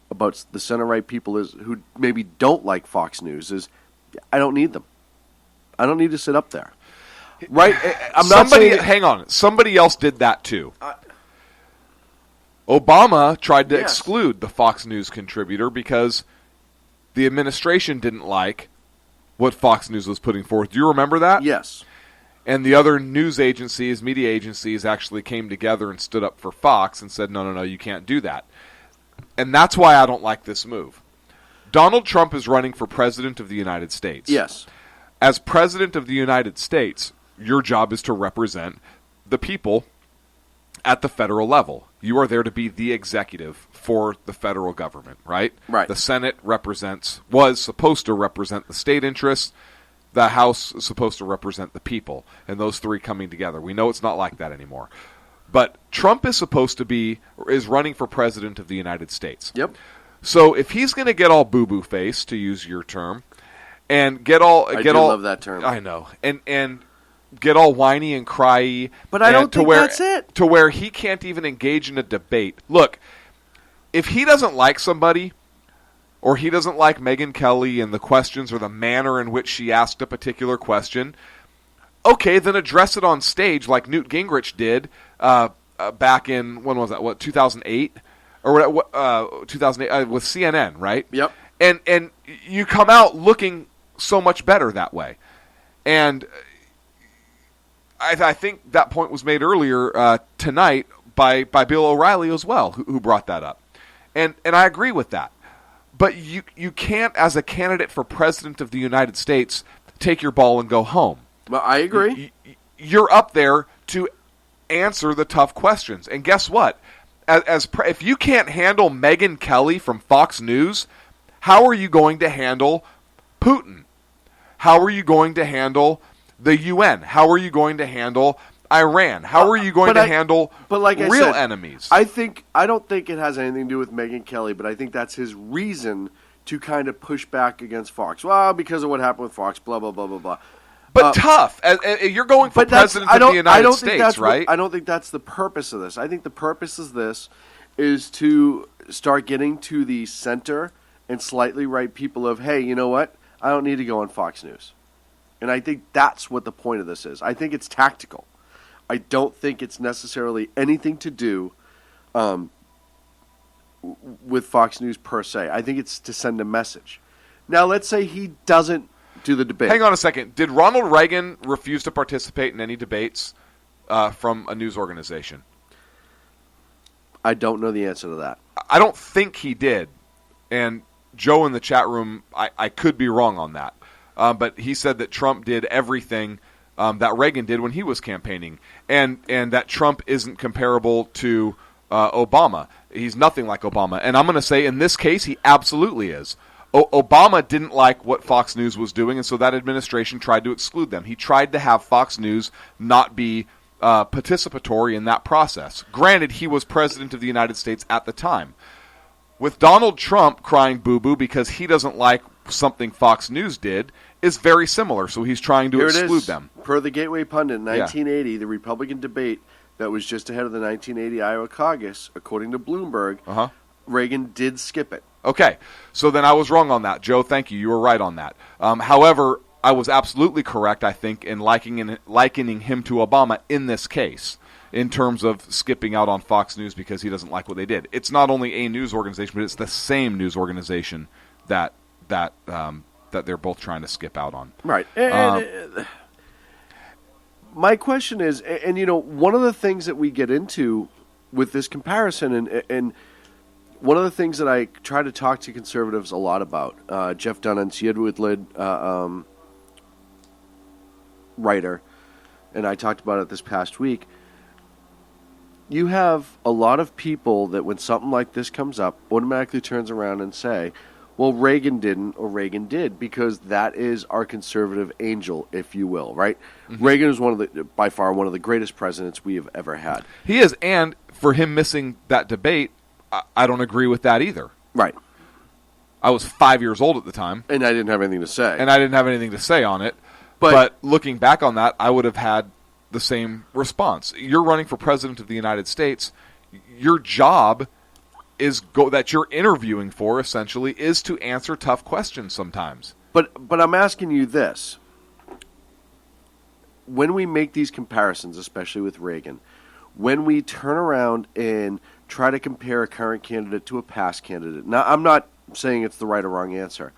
about the center-right people is who maybe don't like Fox News is, I don't need them. I don't need to sit up there. Right? Hang on. Somebody else did that too. Obama tried to exclude the Fox News contributor because the administration didn't like what Fox News was putting forth. Do you remember that? Yes. And the other news agencies, media agencies, actually came together and stood up for Fox and said, no, you can't do that. And that's why I don't like this move. Donald Trump is running for president of the United States. Yes. As president of the United States, your job is to represent the people at the federal level. You are there to be the executive for the federal government, right? Right. The Senate was supposed to represent the state interests. The House is supposed to represent the people, and those three coming together. We know it's not like that anymore. But Trump is running for president of the United States. Yep. So if he's going to get all boo-boo face, to use your term, and I love that term. I know. And get all whiny and cryy. But I don't think that's it. To where he can't even engage in a debate. Look, if he doesn't like somebody, or he doesn't like Megyn Kelly and the questions or the manner in which she asked a particular question, okay, then address it on stage like Newt Gingrich did back in, when was that, 2008? Or 2008 with CNN, right? Yep. And you come out looking so much better that way. And I think that point was made earlier tonight by Bill O'Reilly as well, who brought that up. And I agree with that. But you can't, as a candidate for president of the United States, take your ball and go home. Well, I agree. You're up there to answer the tough questions. And guess what? If you can't handle Megyn Kelly from Fox News, how are you going to handle Putin? How are you going to handle the UN? How are you going to handle Iran? How are you going to handle real enemies? I don't think it has anything to do with Megyn Kelly, but I think that's his reason to kind of push back against Fox. Well, because of what happened with Fox, blah, blah, blah, blah, blah. But tough. You're going for president of the United States, right? I don't think that's the purpose of this. I think the purpose of this is to start getting to the center and slightly right people of, hey, you know what? I don't need to go on Fox News. And I think that's what the point of this is. I think it's tactical. I don't think it's necessarily anything to do with Fox News per se. I think it's to send a message. Now, let's say he doesn't do the debate. Hang on a second. Did Ronald Reagan refuse to participate in any debates from a news organization? I don't know the answer to that. I don't think he did. And Joe in the chat room, I could be wrong on that. But he said that Trump did everything that Reagan did when he was campaigning, and that Trump isn't comparable to Obama. He's nothing like Obama. And I'm going to say in this case, he absolutely is. Obama didn't like what Fox News was doing, and so that administration tried to exclude them. He tried to have Fox News not be participatory in that process. Granted, he was president of the United States at the time. With Donald Trump crying boo-boo because he doesn't like something Fox News did is very similar, so he's trying to exclude them. Per the Gateway Pundit, in 1980, the Republican debate that was just ahead of the 1980 Iowa caucus, according to Bloomberg, Reagan did skip it. Okay, so then I was wrong on that. Joe, thank you. You were right on that. However, I was absolutely correct, I think, in likening him to Obama in this case, in terms of skipping out on Fox News because he doesn't like what they did. It's not only a news organization, but it's the same news organization that they're both trying to skip out on. Right. And my question is, and you know, one of the things that we get into with this comparison, and one of the things that I try to talk to conservatives a lot about, Jeff Dunn, Siedwidlid, writer, and I talked about it this past week. You have a lot of people that when something like this comes up, automatically turns around and say, well, Reagan didn't or Reagan did, because that is our conservative angel, if you will, right? Mm-hmm. Reagan is by far one of the greatest presidents we have ever had. He is, and for him missing that debate, I don't agree with that either. Right. I was 5 years old at the time. And I didn't have anything to say. And I didn't have anything to say on it. But looking back on that, I would have had the same response. You're running for president of the United States. Your job that you're interviewing for, essentially, is to answer tough questions sometimes. But I'm asking you this. When we make these comparisons, especially with Reagan, when we turn around and try to compare a current candidate to a past candidate, now I'm not saying it's the right or wrong answer.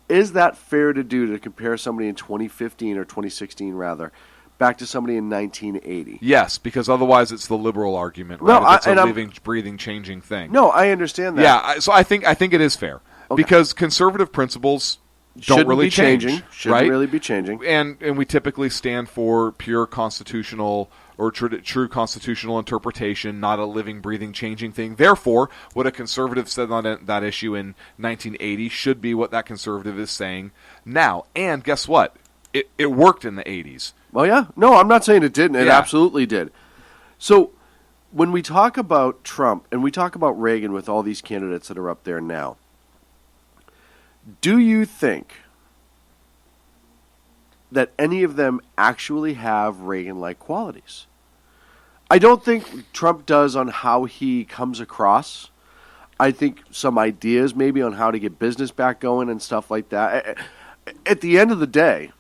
Is that fair to do, to compare somebody in 2015 or 2016, rather, back to somebody in 1980? Yes, because otherwise it's the liberal argument, right? No, it's a living, breathing, changing thing. No, I understand that. Yeah, so I think it is fair. Okay. Because conservative principles don't really change. Shouldn't really be changing. And we typically stand for pure constitutional or true constitutional interpretation, not a living, breathing, changing thing. Therefore, what a conservative said on that issue in 1980 should be what that conservative is saying now. And guess what? It worked in the 80s. Well, yeah. No, I'm not saying it didn't. It absolutely did. So when we talk about Trump and we talk about Reagan with all these candidates that are up there now, do you think that any of them actually have Reagan-like qualities? I don't think Trump does on how he comes across. I think some ideas maybe on how to get business back going and stuff like that. At the end of the day,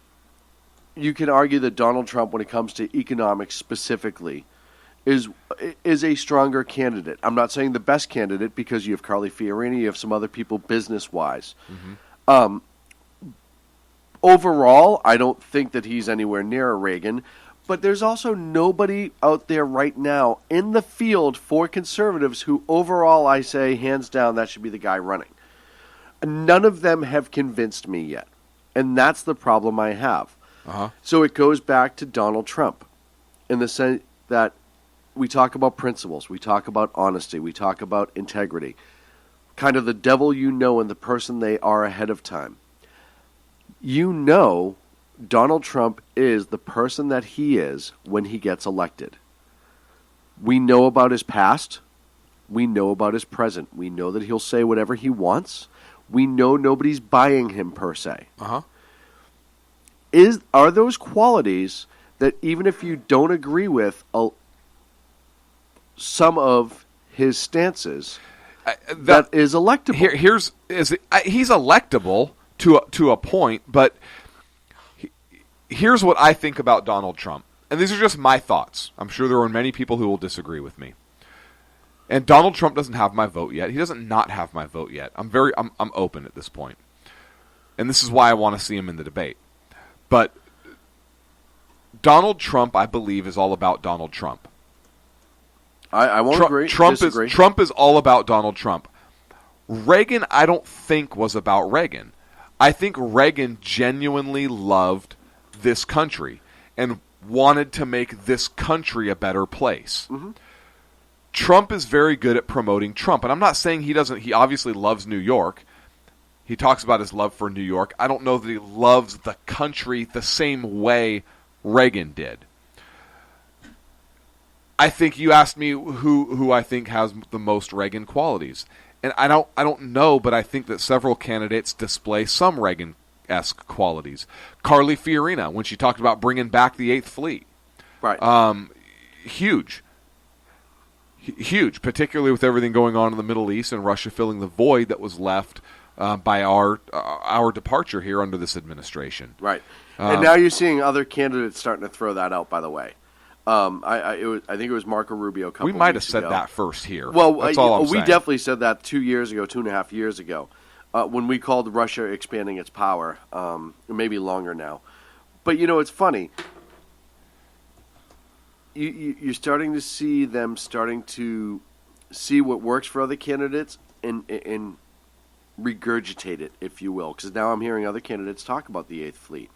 you can argue that Donald Trump, when it comes to economics specifically, is a stronger candidate. I'm not saying the best candidate because you have Carly Fiorina, you have some other people business-wise. Mm-hmm. Overall, I don't think that he's anywhere near a Reagan, but there's also nobody out there right now in the field for conservatives who overall I say, hands down, that should be the guy running. None of them have convinced me yet, and that's the problem I have. Uh-huh. So it goes back to Donald Trump in the sense that we talk about principles, we talk about honesty, we talk about integrity, kind of the devil you know and the person they are ahead of time. You know Donald Trump is the person that he is when he gets elected. We know about his past. We know about his present. We know that he'll say whatever he wants. We know nobody's buying him per se. Uh-huh. Are those qualities that even if you don't agree with some of his stances, that is electable? He's electable to a point, but here's what I think about Donald Trump. And these are just my thoughts. I'm sure there are many people who will disagree with me. And Donald Trump doesn't have my vote yet. He doesn't not have my vote yet. I'm open at this point. And this is why I want to see him in the debate. But Donald Trump, I believe, is all about Donald Trump. I won't agree. Trump is all about Donald Trump. Reagan, I don't think, was about Reagan. I think Reagan genuinely loved this country and wanted to make this country a better place. Mm-hmm. Trump is very good at promoting Trump. And I'm not saying he doesn't. He obviously loves New York. He talks about his love for New York. I don't know that he loves the country the same way Reagan did. I think you asked me who I think has the most Reagan qualities. And I don't know, but I think that several candidates display some Reagan-esque qualities. Carly Fiorina, when she talked about bringing back the Eighth Fleet. Right. Huge, particularly with everything going on in the Middle East and Russia filling the void that was left by our departure here under this administration. Right. And now you're seeing other candidates starting to throw that out, by the way. I think it was Marco Rubio a couple We might have weeks said ago. that first here. Well, that's all I'm we saying. definitely said that 2.5 years ago, when we called Russia expanding its power, maybe longer now. But, it's funny. You're starting to see them starting to see what works for other candidates and regurgitate it, if you will, because now I'm hearing other candidates talk about the Eighth Fleet.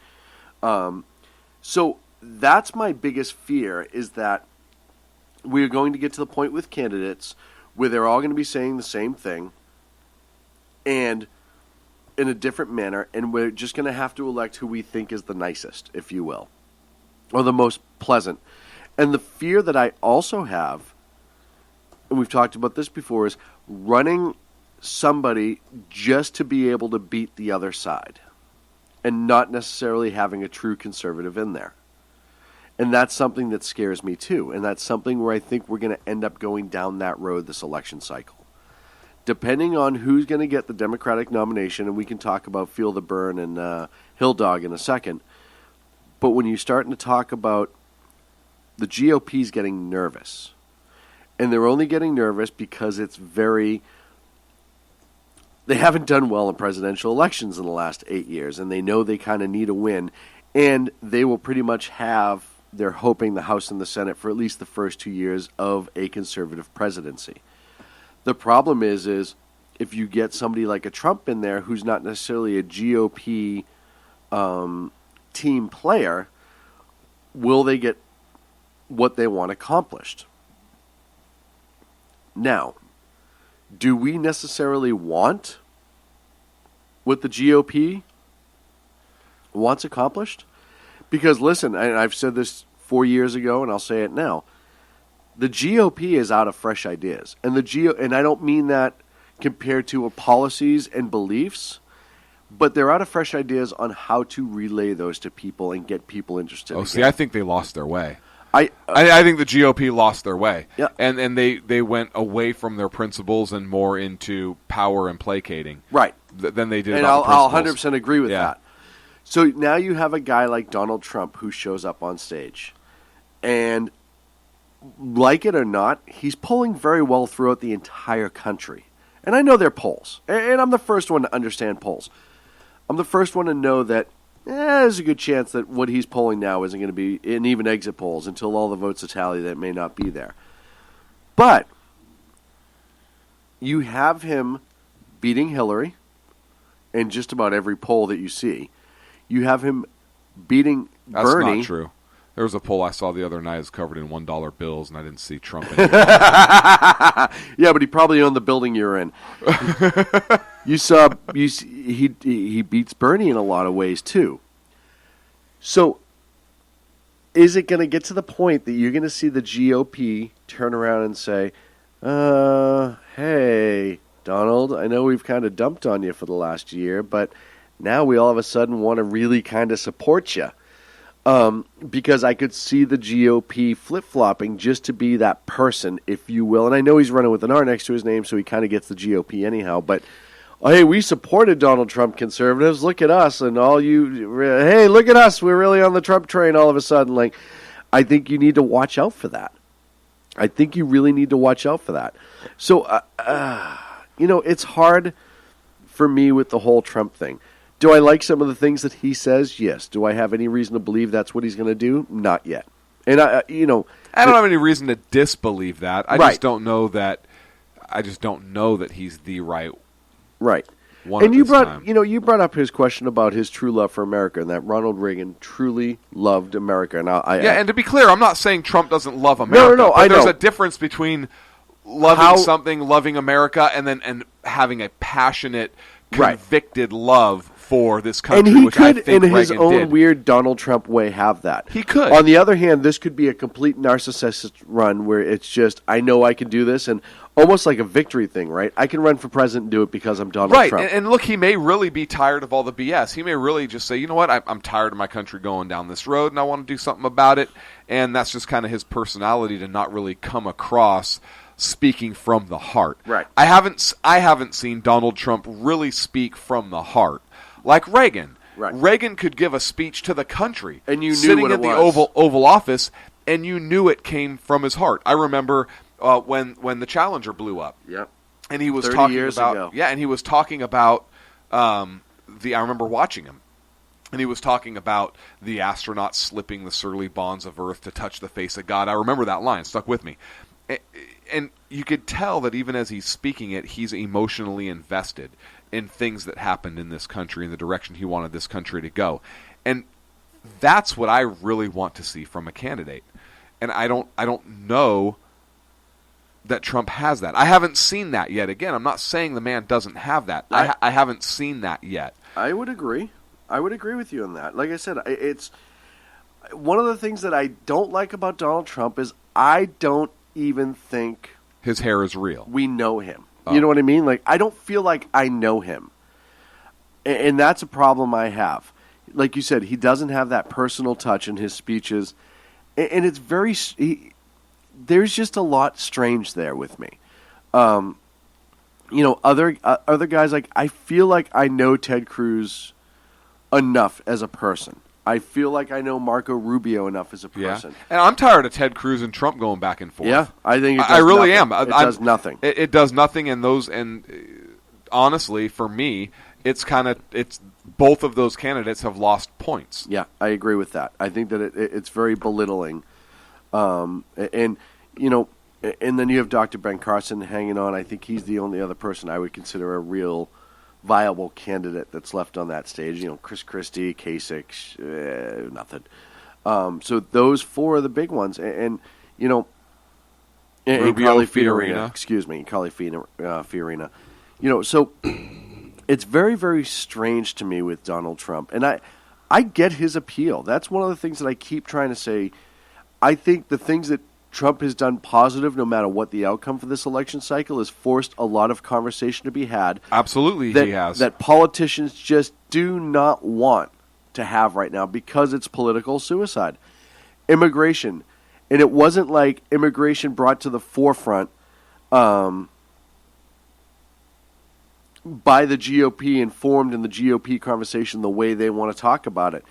So that's my biggest fear, is that we're going to get to the point with candidates where they're all going to be saying the same thing and in a different manner, and we're just going to have to elect who we think is the nicest, if you will, or the most pleasant. And the fear that I also have, and we've talked about this before, is running somebody just to be able to beat the other side and not necessarily having a true conservative in there. And that's something that scares me too. And that's something where I think we're going to end up going down that road this election cycle. Depending on who's going to get the Democratic nomination, and we can talk about Feel the Burn and Hill Dog in a second, but when you're starting to talk about the GOP's getting nervous, and they're only getting nervous because they haven't done well in presidential elections in the last 8 years, and they know they kind of need a win, and they will pretty much they're hoping the House and the Senate for at least the first 2 years of a conservative presidency. The problem is if you get somebody like a Trump in there who's not necessarily a GOP team player, will they get what they want accomplished? Now, do we necessarily want what the GOP wants accomplished? Because listen, and I've said this 4 years ago, and I'll say it now, The GOP is out of fresh ideas, and and I don't mean that compared to policies and beliefs, but they're out of fresh ideas on how to relay those to people and get people interested. Oh, again. see, I think they lost their way. I think the GOP lost their way. Yeah. And they went away from their principles and more into power and placating. Right. Than they did and about the I'll principles. 100% agree with Yeah. that. So now you have a guy like Donald Trump who shows up on stage. And like it or not, he's polling very well throughout the entire country. And I know they're polls. And I'm the first one to understand polls. I'm the first one to know that there's a good chance that what he's polling now isn't going to be in even exit polls until all the votes are tallied that may not be there. But you have him beating Hillary in just about every poll that you see. You have him beating That's Bernie. not true. There was a poll I saw the other night. It was covered in $1 bills, and I didn't see Trump in it. Yeah, but he probably owned the building you're in. He beats Bernie in a lot of ways too. So, is it going to get to the point that you're going to see the GOP turn around and say, "Hey, Donald, I know we've kind of dumped on you for the last year, but now we all of a sudden want to really kind of support you." Because I could see the GOP flip-flopping just to be that person, if you will. And I know he's running with an R next to his name, so he kind of gets the GOP anyhow. But, hey, we supported Donald Trump conservatives. Look at us. And all you, hey, look at us. We're really on the Trump train all of a sudden. Like, I think you need to watch out for that. I think you really need to watch out for that. So, it's hard for me with the whole Trump thing. Do I like some of the things that he says? Yes. Do I have any reason to believe that's what he's going to do? Not yet. And I don't have any reason to disbelieve that. I Right. just don't know that. I just don't know that he's the right right. one. And at you this brought time. you brought up his question about his true love for America and that Ronald Reagan truly loved America. And and to be clear, I'm not saying Trump doesn't love America. No, but I there's know. a difference between loving something, loving America, and having a passionate, Right. convicted love for this country. And he which I could, think in his Reagan own did. weird Donald Trump way, have that. He could. On the other hand, this could be a complete narcissistic run where it's just, I know I can do this, and almost like a victory thing, right? I can run for president and do it because I'm Donald Trump. Right, and look, he may really be tired of all the BS. He may really just say, you know what, I'm tired of my country going down this road, and I want to do something about it. And that's just kind of his personality to not really come across speaking from the heart. Right. I haven't seen Donald Trump really speak from the heart like Reagan. Right. Reagan could give a speech to the country, and you knew sitting what in it the was. Oval Office, and you knew it came from his heart. I remember when the Challenger blew up. Yep. And he was 30 talking years about ago. and he was talking about I remember watching him. And he was talking about the astronauts slipping the surly bonds of Earth to touch the face of God. I remember that line, stuck with me. And you could tell that even as he's speaking it, he's emotionally invested in things that happened in this country, in the direction he wanted this country to go. And that's what I really want to see from a candidate. And I don't know that Trump has that. I haven't seen that yet. Again, I'm not saying the man doesn't have that. I haven't seen that yet. I would agree. I would agree with you on that. Like I said, it's one of the things that I don't like about Donald Trump is I don't even think his hair is real. We know him. Oh. You know what I mean? Like, I don't feel like I know him. And that's a problem I have. Like you said, he doesn't have that personal touch in his speeches. And it's very... there's just a lot strange there with me. Other guys, like, I feel like I know Ted Cruz enough as a person. I feel like I know Marco Rubio enough as a person. Yeah. And I'm tired of Ted Cruz and Trump going back and forth. Yeah, I think it does I really nothing. am. It does nothing. It does nothing, and honestly, for me, it's both of those candidates have lost points. Yeah, I agree with that. I think that it's very belittling. And then you have Dr. Ben Carson hanging on. I think he's the only other person I would consider a real viable candidate that's left on that stage. Chris Christie, Kasich, nothing. So those four are the big ones, and Rubio, Carly Fiorina. Excuse me, Carly Fiorina. So it's very, very strange to me with Donald Trump, and I get his appeal. That's one of the things that I keep trying to say. I think the things that Trump has done positive, no matter what the outcome for this election cycle, has forced a lot of conversation to be had. Absolutely, that, he has. That politicians just do not want to have right now because it's political suicide. Immigration. And it wasn't like immigration brought to the forefront by the GOP and formed in the GOP conversation the way they want to talk about it.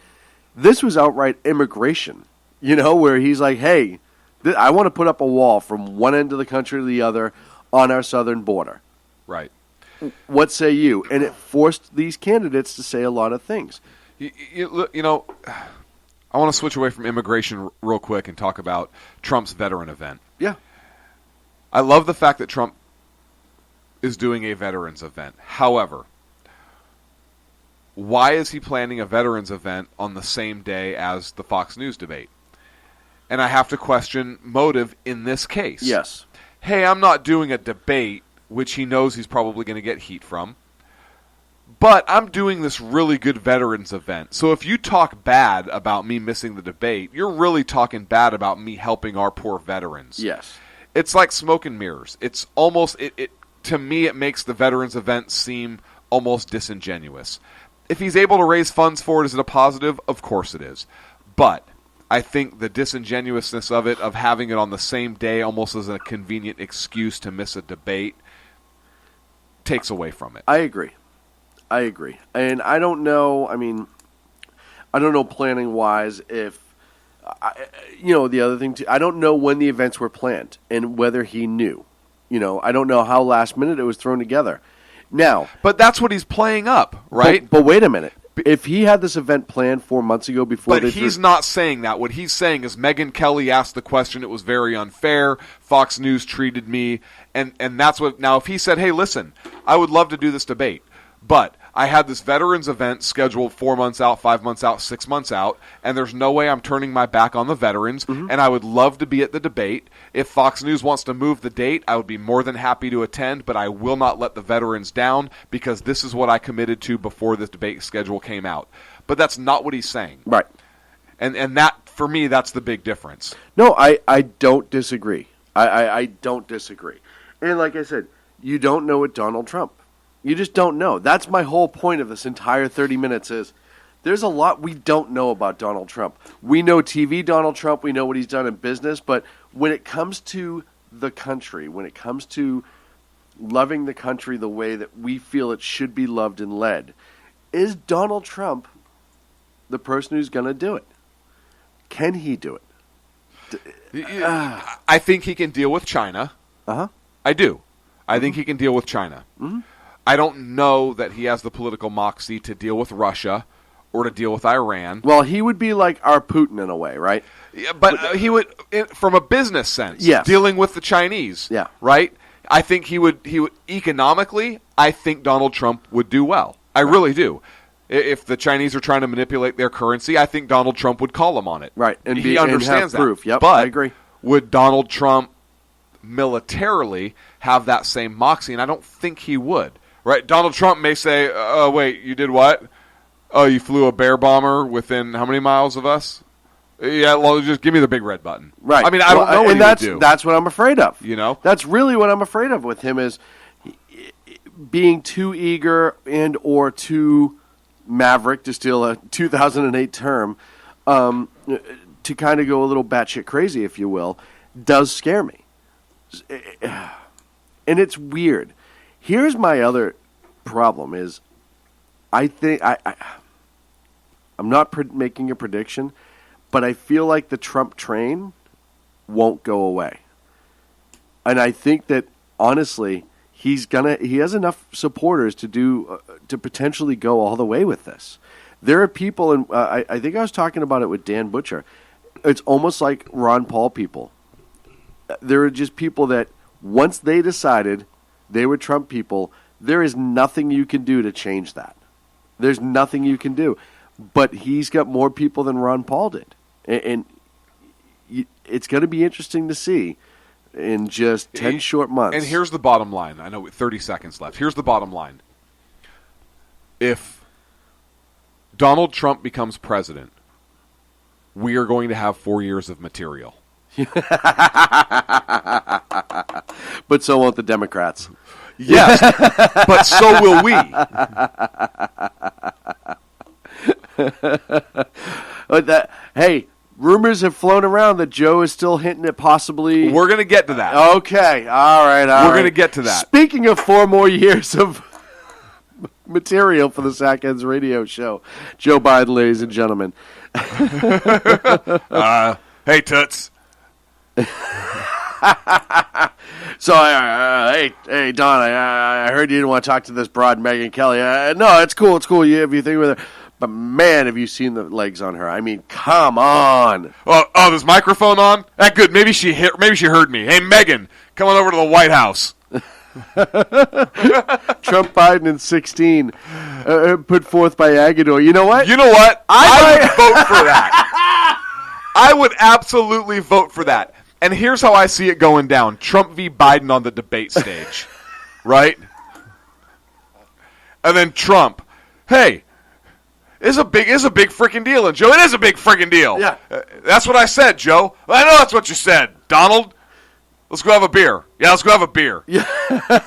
This was outright immigration, where he's like, hey, I want to put up a wall from one end of the country to the other on our southern border. Right. What say you? And it forced these candidates to say a lot of things. I want to switch away from immigration real quick and talk about Trump's veteran event. Yeah. I love the fact that Trump is doing a veterans event. However, why is he planning a veterans event on the same day as the Fox News debate? And I have to question motive in this case. Yes. Hey, I'm not doing a debate, which he knows he's probably going to get heat from. But I'm doing this really good veterans event. So if you talk bad about me missing the debate, you're really talking bad about me helping our poor veterans. Yes. It's like smoke and mirrors. It's almost, to me, it makes the veterans event seem almost disingenuous. If he's able to raise funds for it, is it a positive? Of course it is. But I think the disingenuousness of it, of having it on the same day almost as a convenient excuse to miss a debate, takes away from it. I agree. And I don't know, planning-wise if, the other thing too, I don't know when the events were planned and whether he knew. I don't know how last minute it was thrown together. Now, but that's what he's playing up, right? But wait a minute. If he had this event planned 4 months ago before... But he's not saying that. What he's saying is Megyn Kelly asked the question, it was very unfair, Fox News treated me, and that's what... Now, if he said, hey, listen, I would love to do this debate, but I had this veterans event scheduled 4 months out, 5 months out, 6 months out, and there's no way I'm turning my back on the veterans, and I would love to be at the debate. If Fox News wants to move the date, I would be more than happy to attend, but I will not let the veterans down because this is what I committed to before this debate schedule came out. But that's not what he's saying. Right. And that, for me, that's the big difference. No, I don't disagree. I don't disagree. And like I said, you don't know what Donald Trump. You just don't know. That's my whole point of this entire 30 minutes is there's a lot we don't know about Donald Trump. We know TV Donald Trump. We know what he's done in business. But when it comes to the country, when it comes to loving the country the way that we feel it should be loved and led, is Donald Trump the person who's going to do it? Can he do it? I think he can deal with China. Uh-huh. I do. I think he can deal with China. Mm-hmm. I don't know that he has the political moxie to deal with Russia or to deal with Iran. Well, he would be like our Putin in a way, right? Yeah, but he would, from a business sense, yes. Dealing with the Chinese, yeah. Right? I think he would economically, I think Donald Trump would do well. I really do. If the Chinese are trying to manipulate their currency, I think Donald Trump would call them on it. Right, and he understands and have proof. that. Yep, but I agree. Would Donald Trump militarily have that same moxie? And I don't think he would. Right? Donald Trump may say, "Oh, wait, you did what? Oh, you flew a bear bomber within how many miles of us? Yeah, well, just give me the big red button." Right. I mean, I don't know what he would do. That's what I'm afraid of. You know? That's really what I'm afraid of with him is being too eager and or too maverick, to steal a 2008 term, to kind of go a little batshit crazy, if you will, does scare me. And it's weird. Here's my other problem is I think I'm not making a prediction, but I feel like the Trump train won't go away. And I think that, honestly, he has enough supporters to potentially go all the way with this. There are people, and I think I was talking about it with Dan Butcher. It's almost like Ron Paul people. There are just people that once they decided they were Trump people, there is nothing you can do to change that. There's nothing you can do. But he's got more people than Ron Paul did. And it's going to be interesting to see in just 10 short months. And here's the bottom line. I know 30 seconds left. Here's the bottom line. If Donald Trump becomes president, we are going to have 4 years of material. But so won't the Democrats. Yes, but so will we. Hey, rumors have flown around that Joe is still hinting at possibly... We're going to get to that. Okay, all right. We're going to get to that. Speaking of 4 more years of material for the Sackheads radio show, Joe Biden, ladies and gentlemen. Hey, Toots. So, hey, Don, I heard you didn't want to talk to this broad Megyn Kelly. No, it's cool. It's cool. You have your thing with her. But, man, have you seen the legs on her? I mean, come on. Oh, this microphone on? That good. Maybe she heard me. Hey, Megan, come on over to the White House. Trump Biden in 16, put forth by Agador. You know what? I would vote for that. I would absolutely vote for that. And here's how I see it going down. Trump v. Biden on the debate stage. Right? And then Trump. Hey, it's a big freaking deal. And Joe, it is a big freaking deal. Yeah. That's what I said, Joe. I know that's what you said. Donald, let's go have a beer. Yeah, let's go have a beer. Yeah.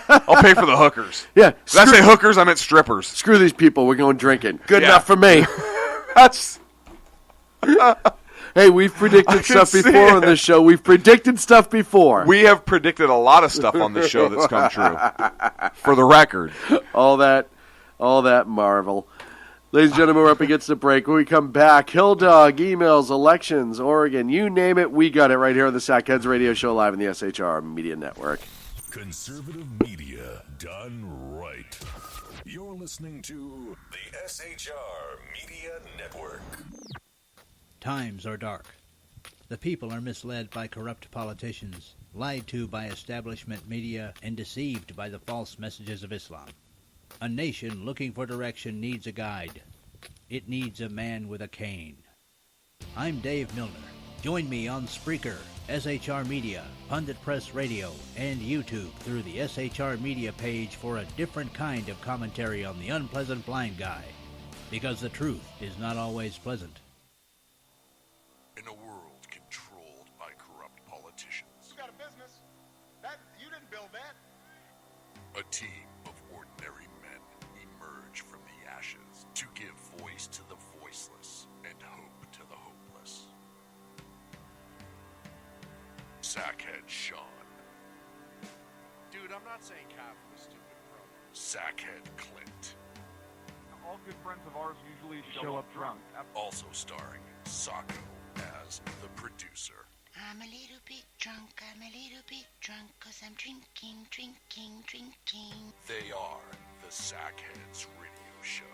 I'll pay for the hookers. Yeah. Did I say hookers? I meant strippers. Screw these people. We're going drinking. Good enough for me. That's... Hey, we've predicted stuff before on this show. We've predicted stuff before. We have predicted a lot of stuff on this show that's come true. For the record. All that Marvel. Ladies and gentlemen, we're up against the break. When we come back, Hill Dog, emails, elections, Oregon, you name it, we got it right here on the Sackheads Radio Show live on the SHR Media Network. Conservative media done right. You're listening to the SHR Media Network. Times are dark. The people are misled by corrupt politicians, lied to by establishment media, and deceived by the false messages of Islam. A nation looking for direction needs a guide. It needs a man with a cane. I'm Dave Milner. Join me on Spreaker, SHR Media, Pundit Press Radio, and YouTube through the SHR Media page for a different kind of commentary on the unpleasant blind guy. Because the truth is not always pleasant. In a world controlled by corrupt politicians. You got a business. You didn't build that. A team of ordinary men emerge from the ashes to give voice to the voiceless and hope to the hopeless. Sackhead Sean. Dude, I'm not saying half of the stupid pro. Sackhead Clint. All good friends of ours usually show up drunk. Also starring Socko as the producer. I'm a little bit drunk, 'cause I'm drinking. They are the Sackheads Radio Show.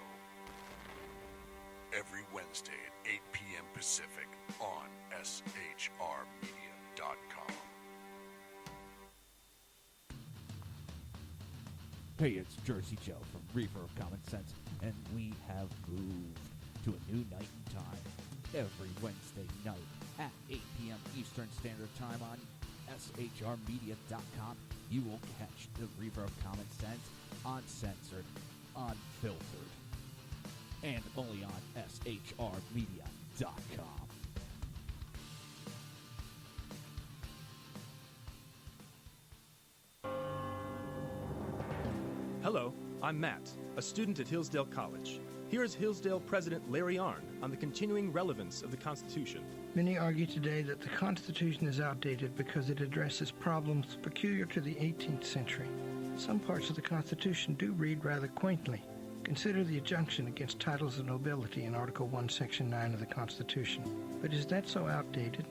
Every Wednesday at 8 p.m. Pacific on SHRmedia.com. Hey, it's Jersey Joe from Reaper of Common Sense, and we have moved to a new night and time. Every Wednesday night at 8 p.m. Eastern Standard Time on SHRmedia.com, you will catch the Reaper of Common Sense uncensored, unfiltered, and only on SHRmedia.com. Hello, I'm Matt, a student at Hillsdale College. Here is Hillsdale President Larry Arnn on the continuing relevance of the Constitution. Many argue today that the Constitution is outdated because it addresses problems peculiar to the 18th century. Some parts of the Constitution do read rather quaintly. Consider the injunction against titles of nobility in Article 1, Section 9 of the Constitution. But is that so outdated?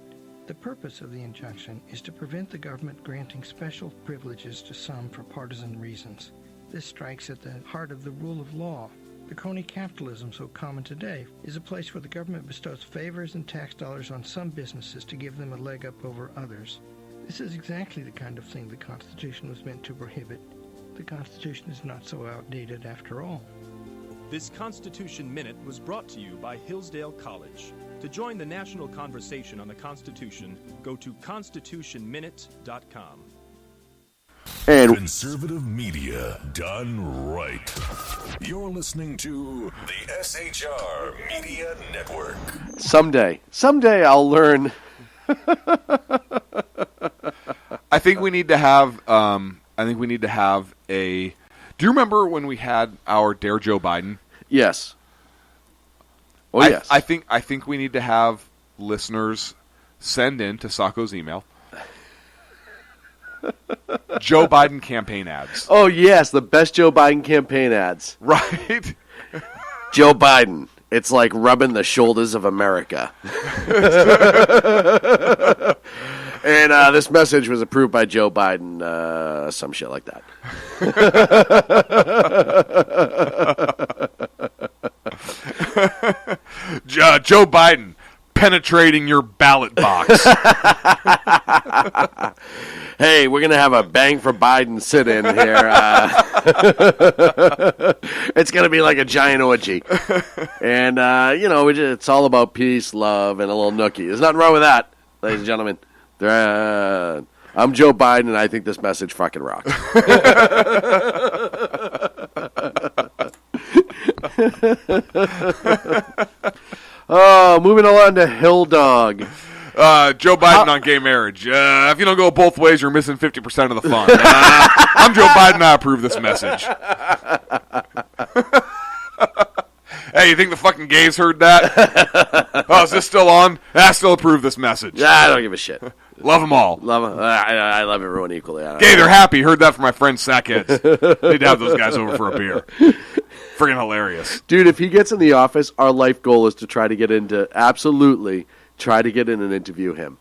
The purpose of the injunction is to prevent the government granting special privileges to some for partisan reasons. This strikes at the heart of the rule of law. The crony capitalism so common today is a place where the government bestows favors and tax dollars on some businesses to give them a leg up over others. This is exactly the kind of thing the Constitution was meant to prohibit. The Constitution is not so outdated after all. This Constitution Minute was brought to you by Hillsdale College. To join the national conversation on the Constitution, go to constitutionminute.com. And conservative media done right. You're listening to the SHR Media Network. someday I'll learn think we need to have. I think we need to have a. Do you remember when we had our Dare Joe Biden? Yes. Oh yes. I think we need to have listeners send in to Sacco's email Joe Biden campaign ads. Oh yes, the best Joe Biden campaign ads. Right. Joe Biden. It's like rubbing the shoulders of America. And this message was approved by Joe Biden, some shit like that. Joe Biden penetrating your ballot box. Hey, we're going to have a Bang for Biden sit-in here. It's going to be like a giant orgy. And, it's all about peace, love, and a little nookie. There's nothing wrong with that, ladies and gentlemen. I'm Joe Biden, and I think this message fucking rocks. Oh, moving along to Hill Dog. Joe Biden on gay marriage. If you don't go both ways, you're missing 50% of the fun. I'm Joe Biden. I approve this message. Hey, you think the fucking gays heard that? Oh, is this still on? I still approve this message. I don't give a shit. Love them all. Love them. I love everyone equally. Gay, they're happy. Heard that from my friend Sackheads. Need to have those guys over for a beer. Friggin' hilarious. Dude, if he gets in the office, our life goal is to try to get in and interview him.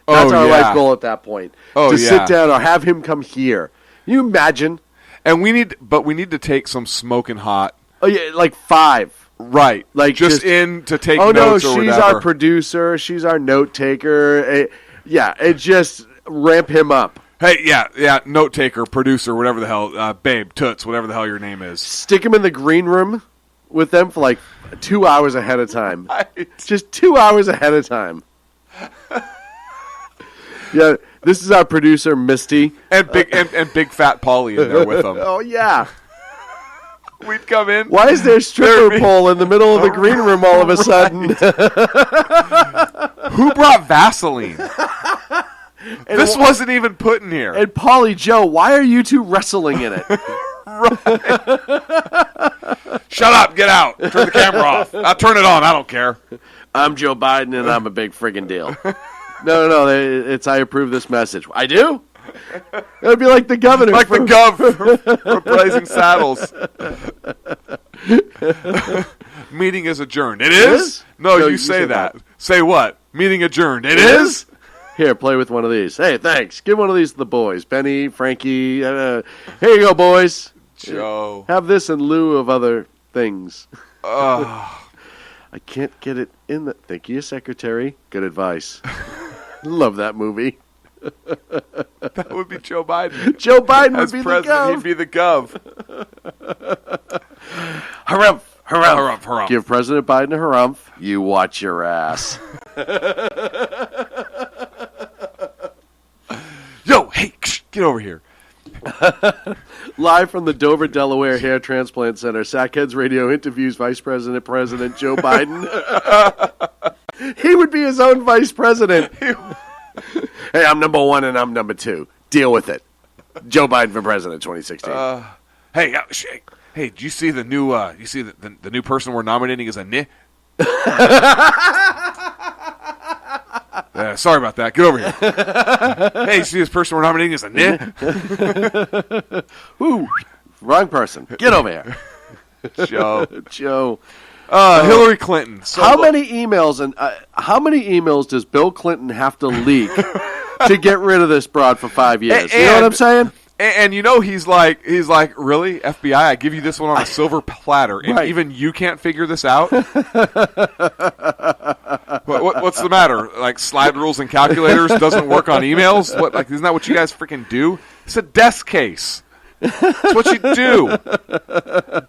That's our life goal at that point. Sit down or have him come here. You imagine? And we need to take some smoking hot. Oh yeah, like 5. Right. Like just in to take notes no, or she's whatever. Our producer, she's our note taker. It just ramp him up. Hey, yeah, note taker, producer, whatever the hell, babe, toots, whatever the hell your name is. Stick him in the green room with them for like 2 hours ahead of time. Right. Just 2 hours ahead of time. Yeah, this is our producer, Misty. And big fat Paulie in there with them. Oh, yeah. We'd come in. Why is there a stripper pole in the middle of the green room all of a sudden? Who brought Vaseline? This wasn't even put in here. And Paulie Joe, why are you two wrestling in it? Right. Shut up, get out. Turn the camera off. I'll turn it on, I don't care. I'm Joe Biden and I'm a big friggin' deal. No, it's I approve this message. I do? It would be like the governor. Like the gov from Blazing Saddles. Meeting is adjourned. It is? No, you say that. Say what? Meeting adjourned. It is? Here, play with one of these. Hey, thanks. Give one of these to the boys. Benny, Frankie. Here you go, boys. Joe. Have this in lieu of other things. I can't get it in the... Thank you, Secretary. Good advice. Love that movie. That would be Joe Biden. Joe Biden As would be president, the gov. he'd be the gov. Harumph. Harumph, harumph. Give President Biden a harumph. You watch your ass. Yo, hey, get over here. Live from the Dover, Delaware Hair Transplant Center, Sackheads Radio interviews President Joe Biden. He would be his own vice president. Hey, I'm number 1 and I'm number 2. Deal with it. Joe Biden for president 2016. Hey, did you see the new? You see the new person we're nominating is a Ni? Sorry about that. Get over here. Hey, you see this person we're nominating is a Ni? Ooh, wrong person. Get over here, Joe. Hillary Clinton. So how many emails does Bill Clinton have to leak to get rid of this broad for 5 years? You know what I'm saying? And he's like, really? FBI, I give you this one on a silver platter, and even you can't figure this out? What's the matter? Like, slide rules and calculators doesn't work on emails? What? Like, isn't that what you guys freaking do? It's a desk case. That's what you do.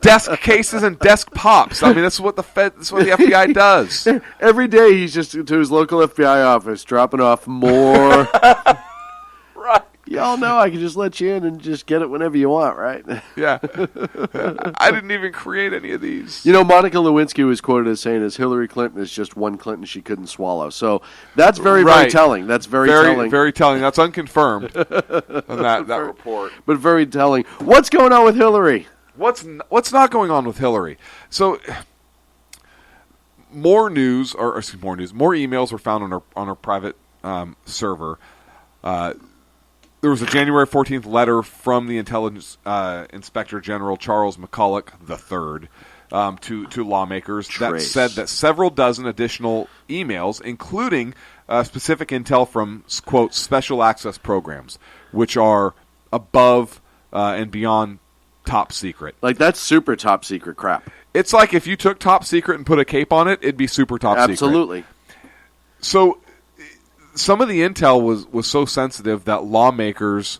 Desk cases and desk pops. I mean, that's what the FBI does. Every day he's just to his local FBI office dropping off more. Right. Y'all know I can just let you in and just get it whenever you want, right? Yeah. I didn't even create any of these. You know, Monica Lewinsky was quoted as saying, Hillary Clinton is just one Clinton she couldn't swallow. So that's very, very telling. That's very telling. Very telling. That's unconfirmed on that report. But very telling. What's going on with Hillary? What's not going on with Hillary? So more emails were found on her private server. There was a January 14th letter from the Intelligence Inspector General Charles McCulloch III to lawmakers that said that several dozen additional emails, including specific intel from, quote, special access programs, which are above and beyond top secret. Like, that's super top secret crap. It's like if you took top secret and put a cape on it, it'd be super top secret. Absolutely. So some of the intel was so sensitive that lawmakers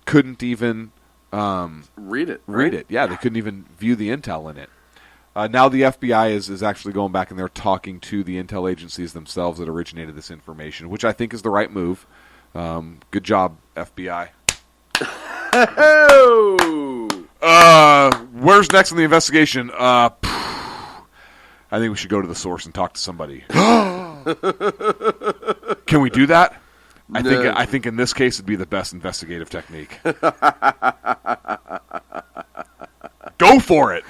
couldn't even read it. Read it. Yeah, they couldn't even view the intel in it. Now the FBI is actually going back and they're talking to the intel agencies themselves that originated this information, which I think is the right move. Good job, FBI. Where's next in the investigation? I think we should go to the source and talk to somebody. Can we do that? I think in this case it'd be the best investigative technique. Go for it.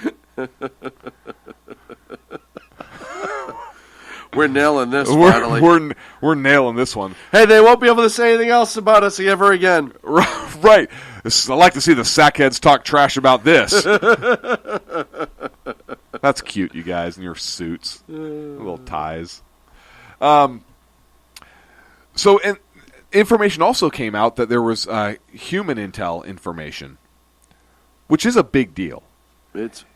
We're nailing this. Finally. We're nailing this one. Hey, they won't be able to say anything else about us ever again. Right. I like to see the sackheads talk trash about this. That's cute, you guys, in your suits, little ties. So, and information also came out that there was human intel information, which is a big deal.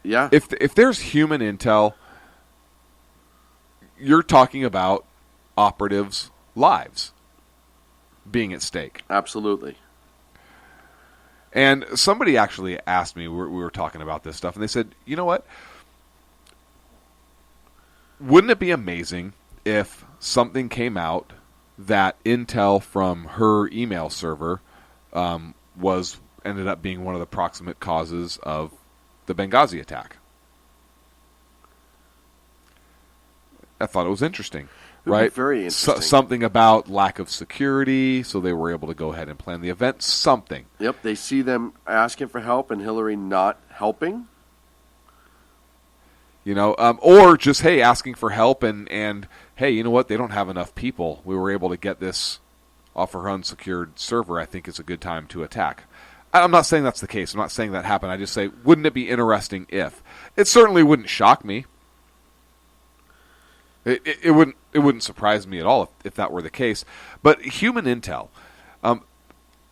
Yeah. If there's human intel, you're talking about operatives' lives being at stake. Absolutely. And somebody actually asked me, we were talking about this stuff, and they said, you know what? Wouldn't it be amazing if something came out that intel from her email server ended up being one of the proximate causes of the Benghazi attack? I thought it was interesting, right? Very interesting. Something about lack of security, so they were able to go ahead and plan the event. Something. Yep, they see them asking for help and Hillary not helping. You know, or just, hey, asking for help and hey, you know what? They don't have enough people. We were able to get this off her unsecured server. I think it's a good time to attack. I'm not saying that's the case. I'm not saying that happened. I just say, wouldn't it be interesting if? It certainly wouldn't shock me. It wouldn't surprise me at all if that were the case. But human intel,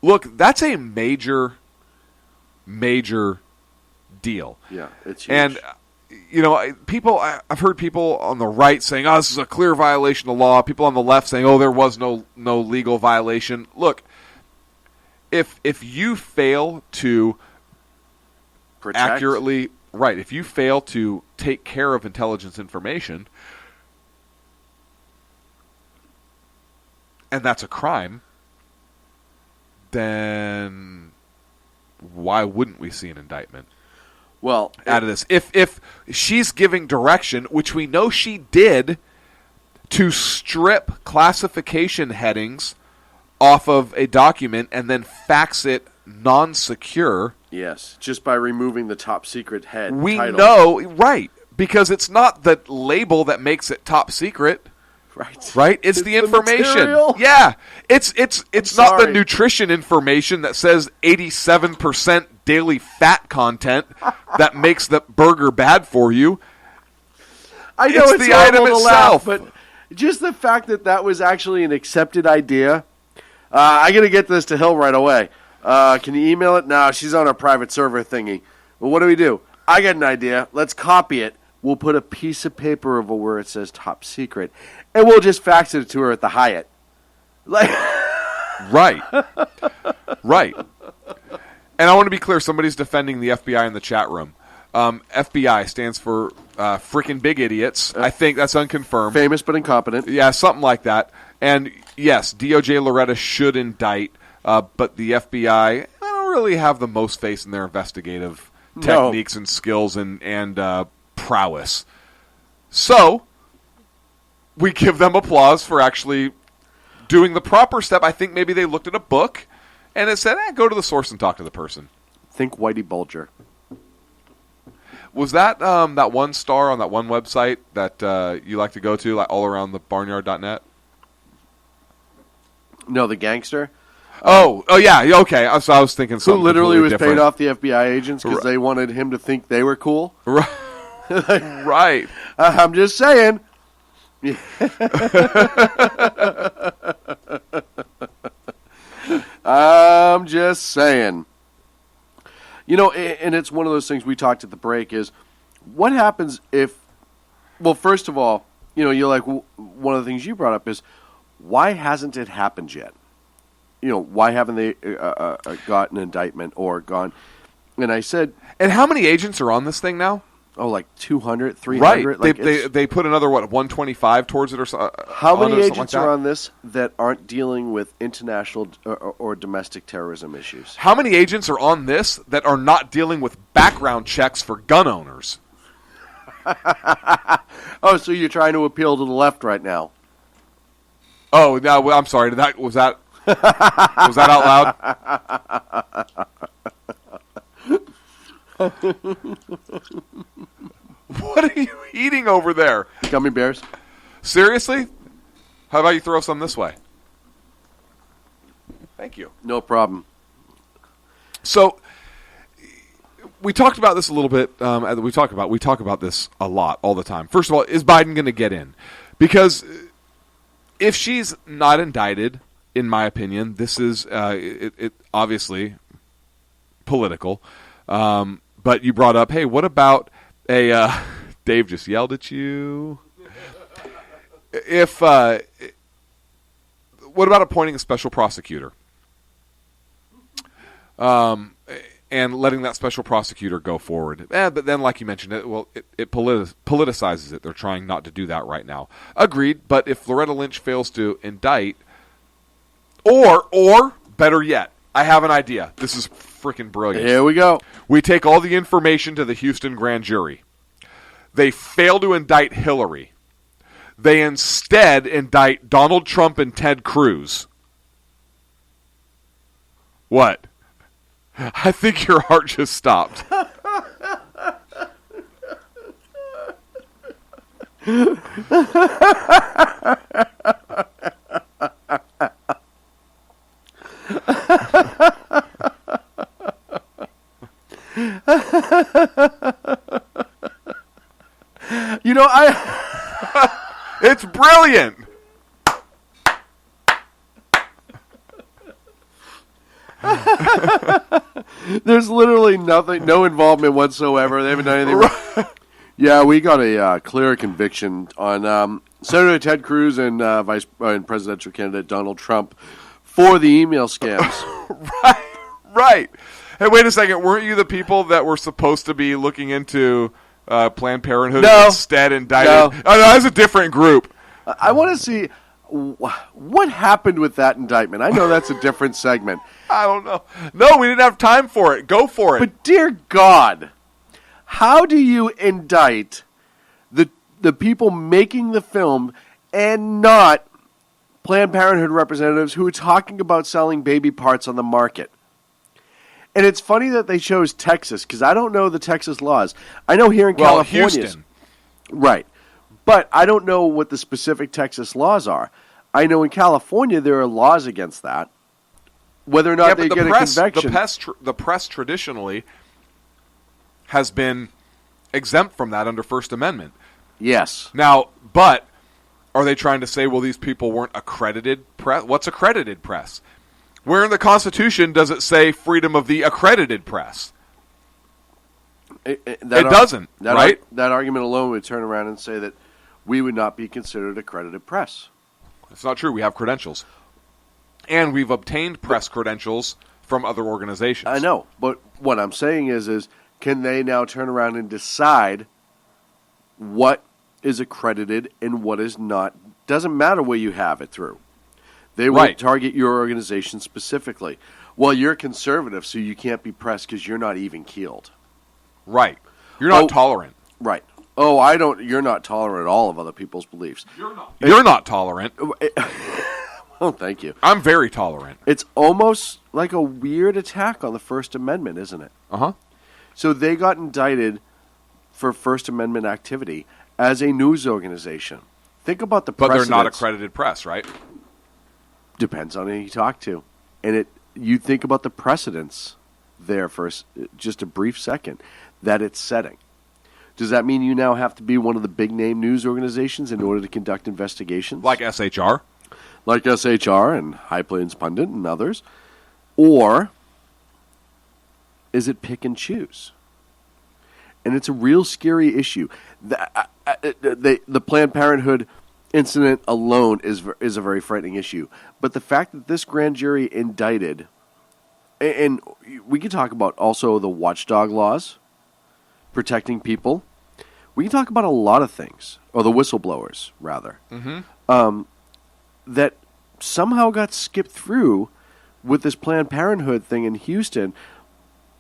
look, that's a major deal. Yeah, it's huge. And you know, I've heard people on the right saying, "Oh, this is a clear violation of law." People on the left saying, "Oh, there was no legal violation." Look, if you fail to accurately, right, if you fail to take care of intelligence information, and that's a crime, then why wouldn't we see an indictment? Well, out of this, if she's giving direction, which we know she did, to strip classification headings off of a document and then fax it non-secure. Yes, just by removing the top secret head. We title. know, right, because it's not the label that makes it top secret. Right? It's the information. Material? Yeah. It's not the sorry. nutrition information that says 87% daily fat content that makes the burger bad for you. I know it's the item horrible to itself. laugh, but just the fact that was actually an accepted idea. I got to get this to Hill right away. Can you email it? No, she's on a private server thingy. Well, what do? I got an idea. Let's copy it. We'll put a piece of paper over where it says top secret, and we'll just fax it to her at the Hyatt. Like, right. And I want to be clear, somebody's defending the FBI in the chat room. FBI stands for frickin' big idiots. I think that's unconfirmed. Famous but incompetent. Yeah, something like that. And yes, DOJ Loretta should indict but the FBI, I don't really have the most faith in their investigative techniques and skills and prowess. So we give them applause for actually doing the proper step. I think maybe they looked at a book and it said, go to the source and talk to the person. Think Whitey Bulger. Was that that one star on that one website that you like to go to, like allaroundthebarnyard.net? No, the gangster. Oh, yeah, okay. I was thinking who something literally was different. paid off the FBI agents because they wanted him to think they were cool. Right. I'm just saying. I'm just saying. You know, and it's one of those things we talked at the break is, what happens if, well, first of all, you know, you're like, one of the things you brought up is, why hasn't it happened yet? You know, why haven't they got an indictment or gone? And I said... And how many agents are on this thing now? Oh, like 200, 300? Right. Like they put another, 125 towards it or something? How many agents are on this that aren't dealing with international or domestic terrorism issues? How many agents are on this that are not dealing with background checks for gun owners? Oh, so you're trying to appeal to the left right now? Oh, no, I'm sorry. Was that out loud? What are you eating over there? Gummy bears. Seriously? How about you throw some this way? Thank you. No problem. So, we talked about this a little bit. We talk about this a lot, all the time. First of all, is Biden going to get in? Because if she's not indicted, in my opinion, this is it obviously political. But you brought up, hey, what about a Dave just yelled at you? If what about appointing a special prosecutor? And letting that special prosecutor go forward. But then, like you mentioned, it politicizes it. They're trying not to do that right now. Agreed, but if Loretta Lynch fails to indict, or better yet, I have an idea. This is freaking brilliant. Here we go. We take all the information to the Houston grand jury. They fail to indict Hillary. They instead indict Donald Trump and Ted Cruz. What? I think your heart just stopped. You know, it's brilliant. There's literally nothing, no involvement whatsoever. They haven't done anything. Yeah, we got a clear conviction on Senator Ted Cruz and Vice Presidential candidate Donald Trump for the email scams. Right. Hey, wait a second. Weren't you the people that were supposed to be looking into Planned Parenthood and instead indicted? No. Oh, no, that's a different group. I want to see what happened with that indictment. I know that's a different segment. I don't know. No, we didn't have time for it. Go for it. But dear God, how do you indict the people making the film and not Planned Parenthood representatives who are talking about selling baby parts on the market? And it's funny that they chose Texas, because I don't know the Texas laws. I know here in California. Houston. Right. But I don't know what the specific Texas laws are. I know in California there are laws against that. Whether or not they get a conviction. The press traditionally has been exempt from that under First Amendment. Yes. Now, but are they trying to say, well, these people weren't accredited press? What's accredited press? Where in the Constitution does it say freedom of the accredited press? It doesn't, right? That argument alone would turn around and say that we would not be considered accredited press. It's not true. We have credentials. And we've obtained press credentials from other organizations. I know, but what I'm saying is can they now turn around and decide what is accredited and what is not? Doesn't matter where you have it through. They will Right. target your organization specifically. Well, you're conservative, so you can't be pressed because you're not even keeled. Right. You're not tolerant. Right. Oh, I don't. You're not tolerant at all of other people's beliefs. You're not tolerant. Oh, thank you. I'm very tolerant. It's almost like a weird attack on the First Amendment, isn't it? Uh-huh. So they got indicted for First Amendment activity as a news organization. Think about the But they're not precedents. accredited press, right? Depends on who you talk to. And you think about the precedents there for just a brief second that it's setting. Does that mean you now have to be one of the big-name news organizations in order to conduct investigations? Like SHR? Like SHR and High Plains Pundit and others? Or is it pick and choose? And it's a real scary issue. The Planned Parenthood incident alone is a very frightening issue. But the fact that this grand jury indicted, and we could talk about also the watchdog laws, protecting people. We can talk about a lot of things, or the whistleblowers, rather, that somehow got skipped through with this Planned Parenthood thing in Houston.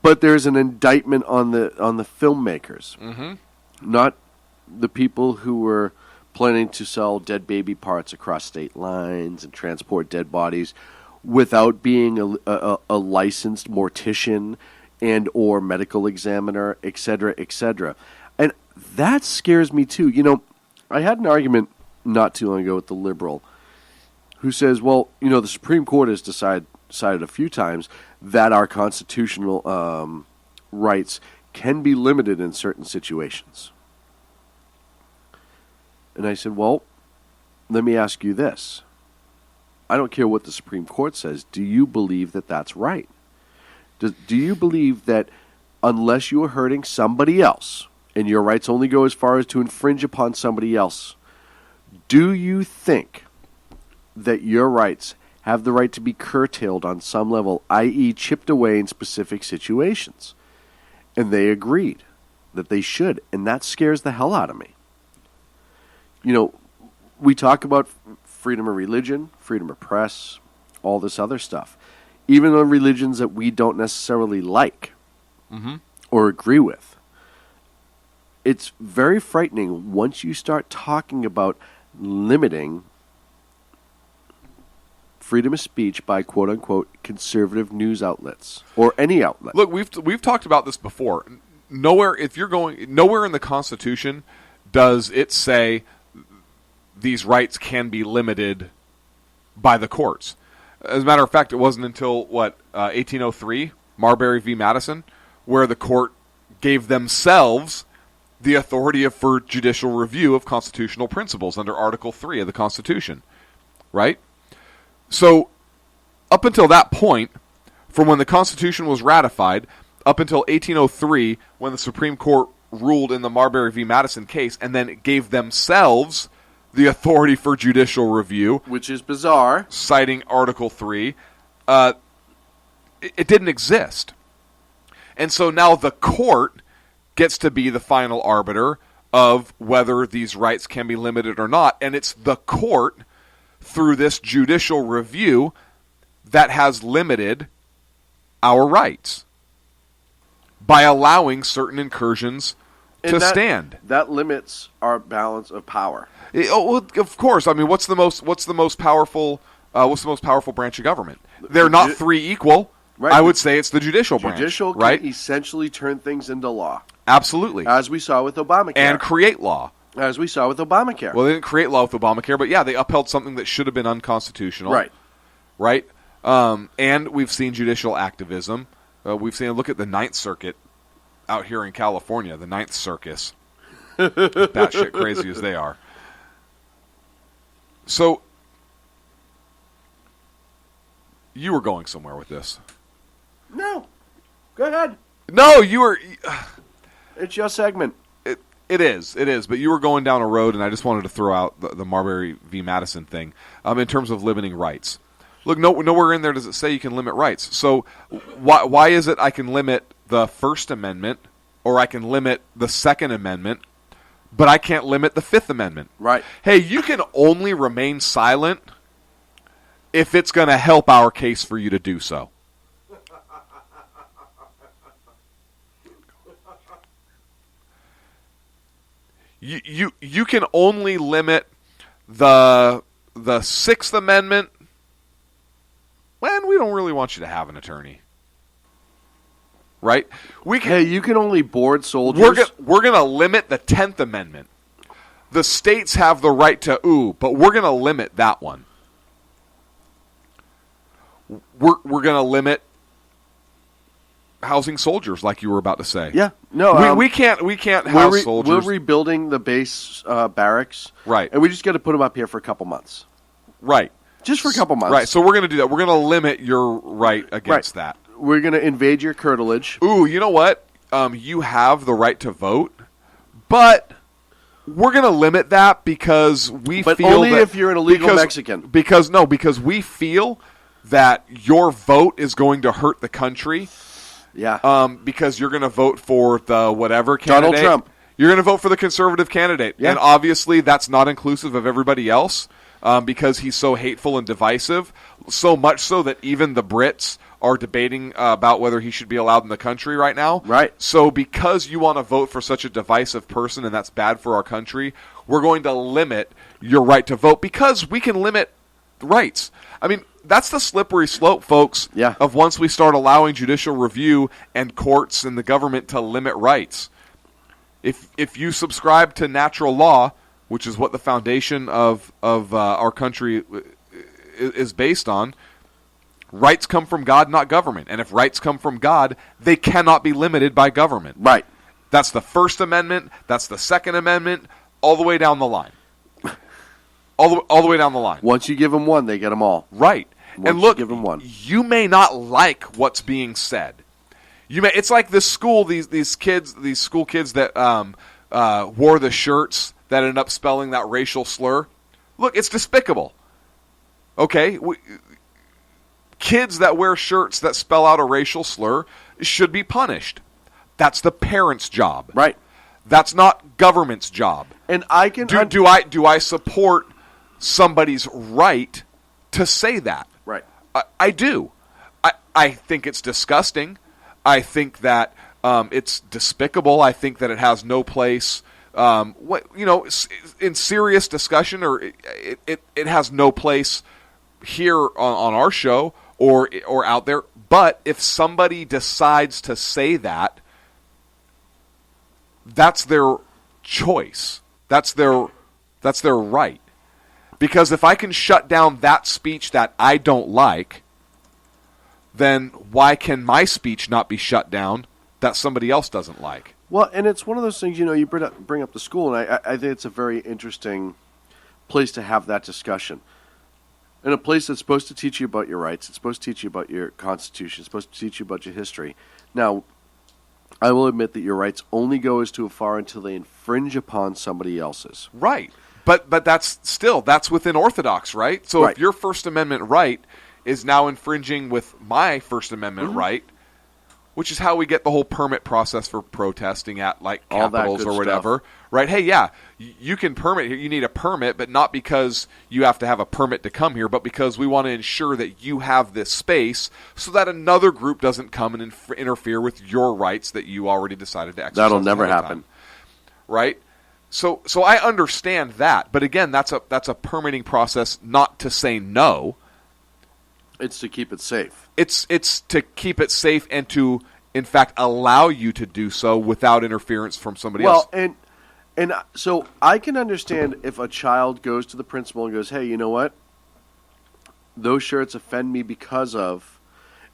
But there's an indictment on the filmmakers, not the people who were planning to sell dead baby parts across state lines and transport dead bodies without being a licensed mortician and or medical examiner, et cetera, et cetera. And that scares me too. You know, I had an argument not too long ago with the liberal who says, well, you know, the Supreme Court has decided a few times that our constitutional rights can be limited in certain situations. And I said, well, let me ask you this. I don't care what the Supreme Court says. Do you believe that that's right? Do you believe that unless you are hurting somebody else, and your rights only go as far as to infringe upon somebody else, do you think that your rights have the right to be curtailed on some level, i.e. chipped away in specific situations? And they agreed that they should, and that scares the hell out of me. You know, we talk about freedom of religion, freedom of press, all this other stuff. Even on religions that we don't necessarily like or agree with. It's very frightening once you start talking about limiting freedom of speech by quote-unquote conservative news outlets or any outlet. Look, we've talked about this before. Nowhere in the Constitution does it say these rights can be limited by the courts. As a matter of fact, it wasn't until 1803, Marbury v. Madison, where the court gave themselves the authority for judicial review of constitutional principles under Article 3 of the Constitution. Right? So, up until that point, from when the Constitution was ratified, up until 1803, when the Supreme Court ruled in the Marbury v. Madison case, and then it gave themselves the authority for judicial review. Which is bizarre. Citing Article 3. It didn't exist. And so now the court gets to be the final arbiter of whether these rights can be limited or not. And it's the court, through this judicial review, that has limited our rights by allowing certain incursions to stand. That limits our balance of power. Well, of course. I mean, what's the most powerful branch of government? They're not three equal. Right. I would say it's the judicial branch. Judicial right? can essentially turn things into law. Absolutely. As we saw with Obamacare. And create law. As we saw with Obamacare. Well, they didn't create law with Obamacare, but yeah, they upheld something that should have been unconstitutional. Right. Right? And we've seen judicial activism. We've seen, look at the Ninth Circuit out here in California, the Ninth Circus. Batshit crazy as they are. So, you were going somewhere with this. No. Go ahead. No, you were... It's your segment. It is, but you were going down a road, and I just wanted to throw out the Marbury v. Madison thing in terms of limiting rights. Look, nowhere in there does it say you can limit rights. So why is it I can limit the First Amendment or I can limit the Second Amendment, but I can't limit the Fifth Amendment? Right. Hey, you can only remain silent if it's going to help our case for you to do so. You can only limit the Sixth Amendment when we don't really want you to have an attorney. Right? You can only board soldiers. We're going to limit the 10th Amendment. The states have the right to but we're going to limit that one. We're going to limit housing soldiers, like you were about to say. Yeah, no, we can't house soldiers. We're rebuilding the base barracks, right? And we just got to put them up here for a couple months, right? Just for a couple months, right? So we're going to do that. We're going to limit your right against that. We're going to invade your curtilage. Ooh, you know what? You have the right to vote, but we're going to limit that because we feel only that, if you're an illegal Mexican. Because we feel that your vote is going to hurt the country. Yeah. Because you're going to vote for the whatever candidate. Donald Trump. You're going to vote for the conservative candidate. Yeah. And obviously that's not inclusive of everybody else because he's so hateful and divisive, so much so that even the Brits are debating about whether he should be allowed in the country right now. Right. So because you want to vote for such a divisive person and that's bad for our country, we're going to limit your right to vote because we can limit rights. I mean, that's the slippery slope, folks, of once we start allowing judicial review and courts and the government to limit rights. If you subscribe to natural law, which is what the foundation of our country is based on, rights come from God, not government. And if rights come from God, they cannot be limited by government. Right. That's the First Amendment. That's the Second Amendment, all the way down the line. All the way down the line. Once you give them one, they get them all. Right. Once and look, you give them one. You may not like what's being said. It's like this school, these school kids that wore the shirts that ended up spelling that racial slur. Look, it's despicable. Okay? Kids that wear shirts that spell out a racial slur should be punished. That's the parent's job. Right. That's not government's job. And I can do I support somebody's right to say that? Right. I do. I think it's disgusting. I think that it's despicable. I think that it has no place. In serious discussion, or it has no place here on our show or out there. But if somebody decides to say that, that's their choice. That's their right. Because if I can shut down that speech that I don't like, then why can my speech not be shut down that somebody else doesn't like? Well, and it's one of those things, you bring up the school, and I think it's a very interesting place to have that discussion. In a place that's supposed to teach you about your rights, it's supposed to teach you about your Constitution, it's supposed to teach you about your history. Now, I will admit that your rights only go as too far until they infringe upon somebody else's. Right. But that's within Orthodox, right? So if your First Amendment right is now infringing with my First Amendment right, which is how we get the whole permit process for protesting at like capitals or whatever, stuff. Right? Hey, yeah, you can permit here. You need a permit, but not because you have to have a permit to come here, but because we want to ensure that you have this space so that another group doesn't come and interfere with your rights that you already decided to exercise. That'll never happen. Right? So I understand that, but again, that's a permitting process, not to say no. It's to keep it safe. It's to keep it safe and to, in fact, allow you to do so without interference from somebody else. Well, and so I can understand if a child goes to the principal and goes, "Hey, you know what? Those shirts offend me because of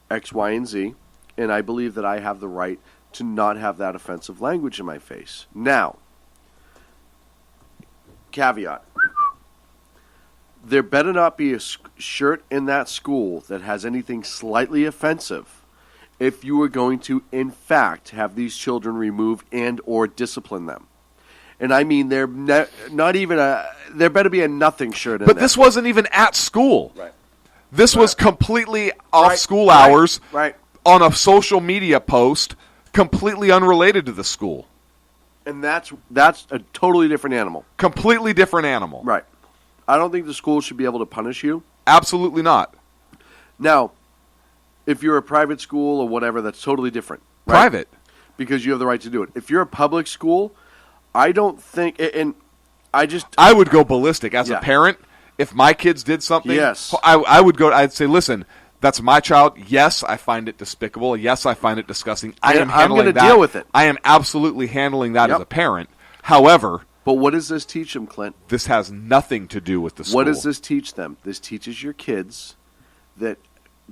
X, Y, and Z, and I believe that I have the right to not have that offensive language in my face." Now, caveat. There better not be a shirt in that school that has anything slightly offensive if you are going to, in fact, have these children removed and or discipline them. And I mean, there better be a nothing shirt in there. But this wasn't even at school. Right. This was completely off school hours on a social media post, completely unrelated to the school. And that's a totally different animal. Completely different animal. Right. I don't think the school should be able to punish you Absolutely not. Now, if you're a private school or whatever, that's totally different. Right? Private. Because you have the right to do it. If you're a public school, I don't think, and I would go ballistic as a parent. If my kids did something, yes. I would go. I'd say, listen, that's my child. Yes, I find it despicable. Yes, I find it disgusting. I'm going to deal with it. I am absolutely handling that Yep. as a parent. However, but what does this teach them, Clint? This has nothing to do with the school. What does this teach them? This teaches your kids that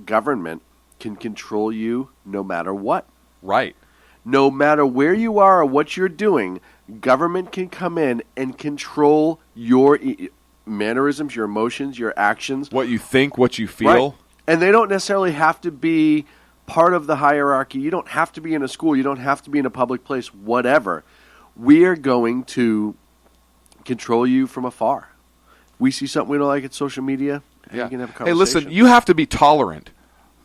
government can control you no matter what. Right. No matter where you are or what you're doing, government can come in and control your mannerisms, your emotions, your actions. What you think, what you feel. Right. And they don't necessarily have to be part of the hierarchy. You don't have to be in a school. You don't have to be in a public place, whatever. We are going to control you from afar. We see something we don't like at social media, and you can have a conversation. Hey, listen, you have to be tolerant.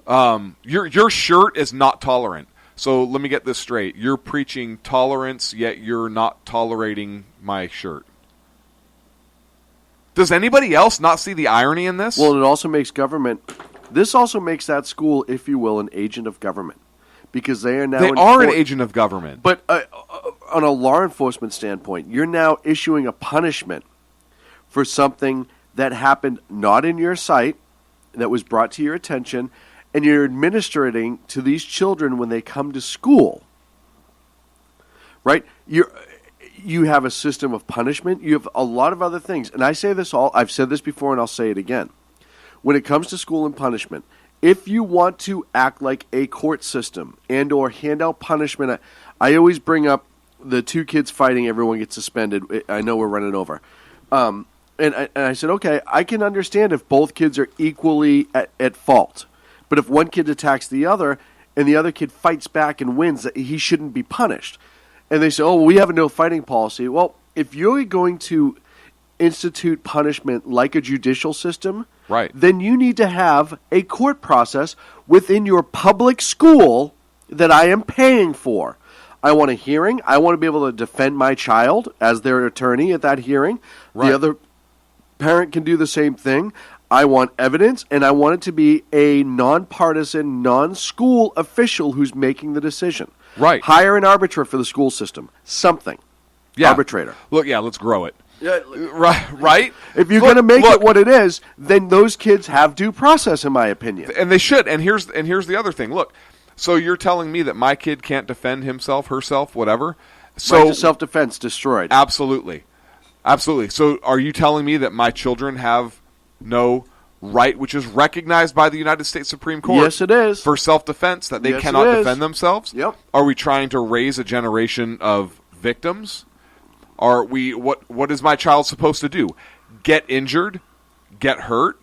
Your shirt is not tolerant. So let me get this straight. You're preaching tolerance, yet you're not tolerating my shirt. Does anybody else not see the irony in this? Well, it also makes government... This also makes that school, if you will, an agent of government. Because they are now... They are an agent of government. But on a law enforcement standpoint, you're now issuing a punishment for something that happened not in your sight, that was brought to your attention, and you're administering to these children when they come to school. Right? You have a system of punishment. You have a lot of other things. And I say this I've said this before and I'll say it again. When it comes to school and punishment, if you want to act like a court system and or hand out punishment, I always bring up the two kids fighting, everyone gets suspended. I know we're running over. And I said, okay, I can understand if both kids are equally at fault. But if one kid attacks the other and the other kid fights back and wins, he shouldn't be punished. And they say, oh, well, we have a no fighting policy. Well, if you're going to institute punishment like a judicial system, right, then you need to have a court process within your public school that I am paying for. I want a hearing. I want to be able to defend my child as their attorney at that hearing. Right. The other parent can do the same thing. I want evidence, and I want it to be a nonpartisan, non-school official who's making the decision. Right. Hire an arbitrator for the school system. Something. Yeah. Arbitrator. Look, yeah, let's grow it. Yeah, right? If you're going to make it what it is, then those kids have due process, in my opinion. And they should. And here's the other thing. Look, so you're telling me that my kid can't defend himself, herself, whatever? So right to self-defense destroyed. Absolutely. Absolutely. So are you telling me that my children have no right, which is recognized by the United States Supreme Court? Yes, it is. For self-defense, that they Yes, cannot it is. defend themselves? Yep. Are we trying to raise a generation of victims? Are we? What is my child supposed to do? Get injured? Get hurt?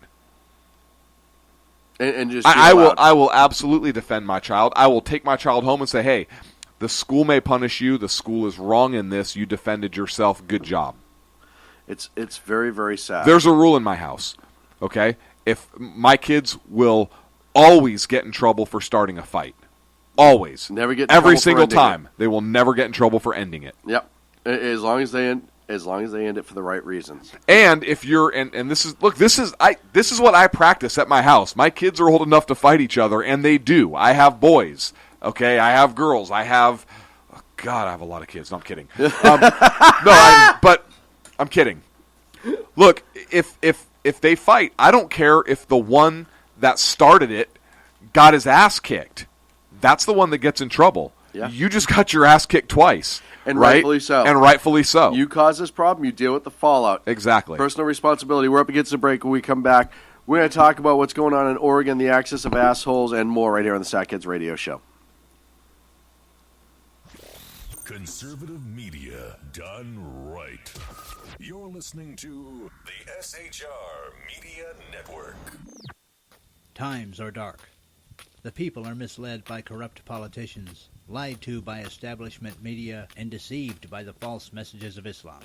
And just I will absolutely defend my child. I will take my child home and say, hey, the school may punish you. The school is wrong in this. You defended yourself. Good job. It's very, very sad. There's a rule in my house, okay? If my kids will always get in trouble for starting a fight. Always. Never get in every trouble for single ending time. They will never get in trouble for ending it. Yep. As long as they end it for the right reasons. And if you're and this is this is what I practice at my house. My kids are old enough to fight each other, and they do. I have boys. Okay, I have girls. I have God, I have a lot of kids. No, I'm kidding. But I'm kidding. Look, if they fight, I don't care if the one that started it got his ass kicked. That's the one that gets in trouble. Yeah. You just got your ass kicked twice. And right? rightfully so. And rightfully so. You cause this problem, you deal with the fallout. Exactly. Personal responsibility. We're up against the break. When we come back, we're going to talk about what's going on in Oregon, the axis of assholes, and more right here on the Sack Kids Radio Show. Conservative media done right. You're listening to the SHR Media Network. Times are dark. The people are misled by corrupt politicians, lied to by establishment media, and deceived by the false messages of Islam.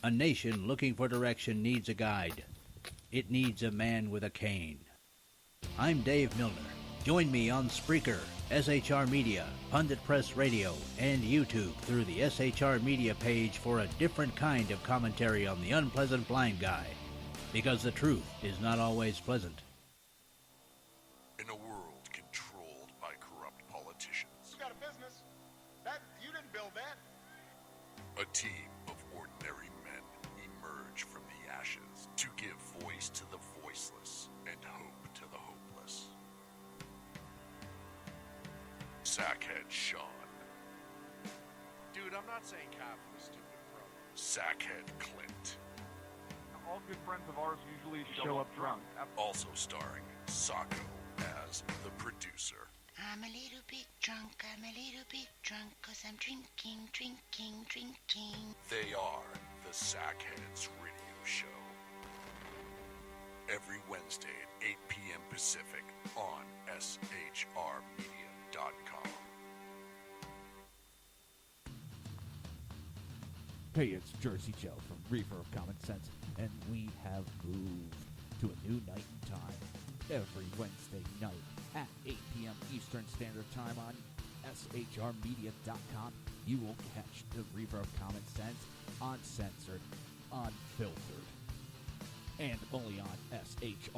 A nation looking for direction needs a guide. It needs a man with a cane. I'm Dave Milner. Join me on Spreaker, SHR Media, Pundit Press Radio, and YouTube through the SHR Media page for a different kind of commentary on the unpleasant blind guy. because the truth is not always pleasant. In a world controlled by corrupt politicians, You got a business. That you didn't build that. a team of ordinary men emerge from the ashes to give voice to the voiceless and hope to the hopeless. Sackhead Sean, Dude, I'm not saying half was stupid, bro. Sackhead Clint, All good friends of ours usually show up drunk. also starring Sacco as the producer. I'm a little bit drunk, I'm a little bit drunk, 'cause I'm drinking, drinking, drinking. They are the Sackheads Radio Show. Every Wednesday at 8 p.m. Pacific on shrmedia.com. Hey, it's Jersey Joe from Reefer of Common Sense, and we have moved to a new night and time. Every Wednesday night at 8 p.m. Eastern Standard Time on shrmedia.com, you will catch the Reefer of Common Sense uncensored, unfiltered, and only on shrmedia.com.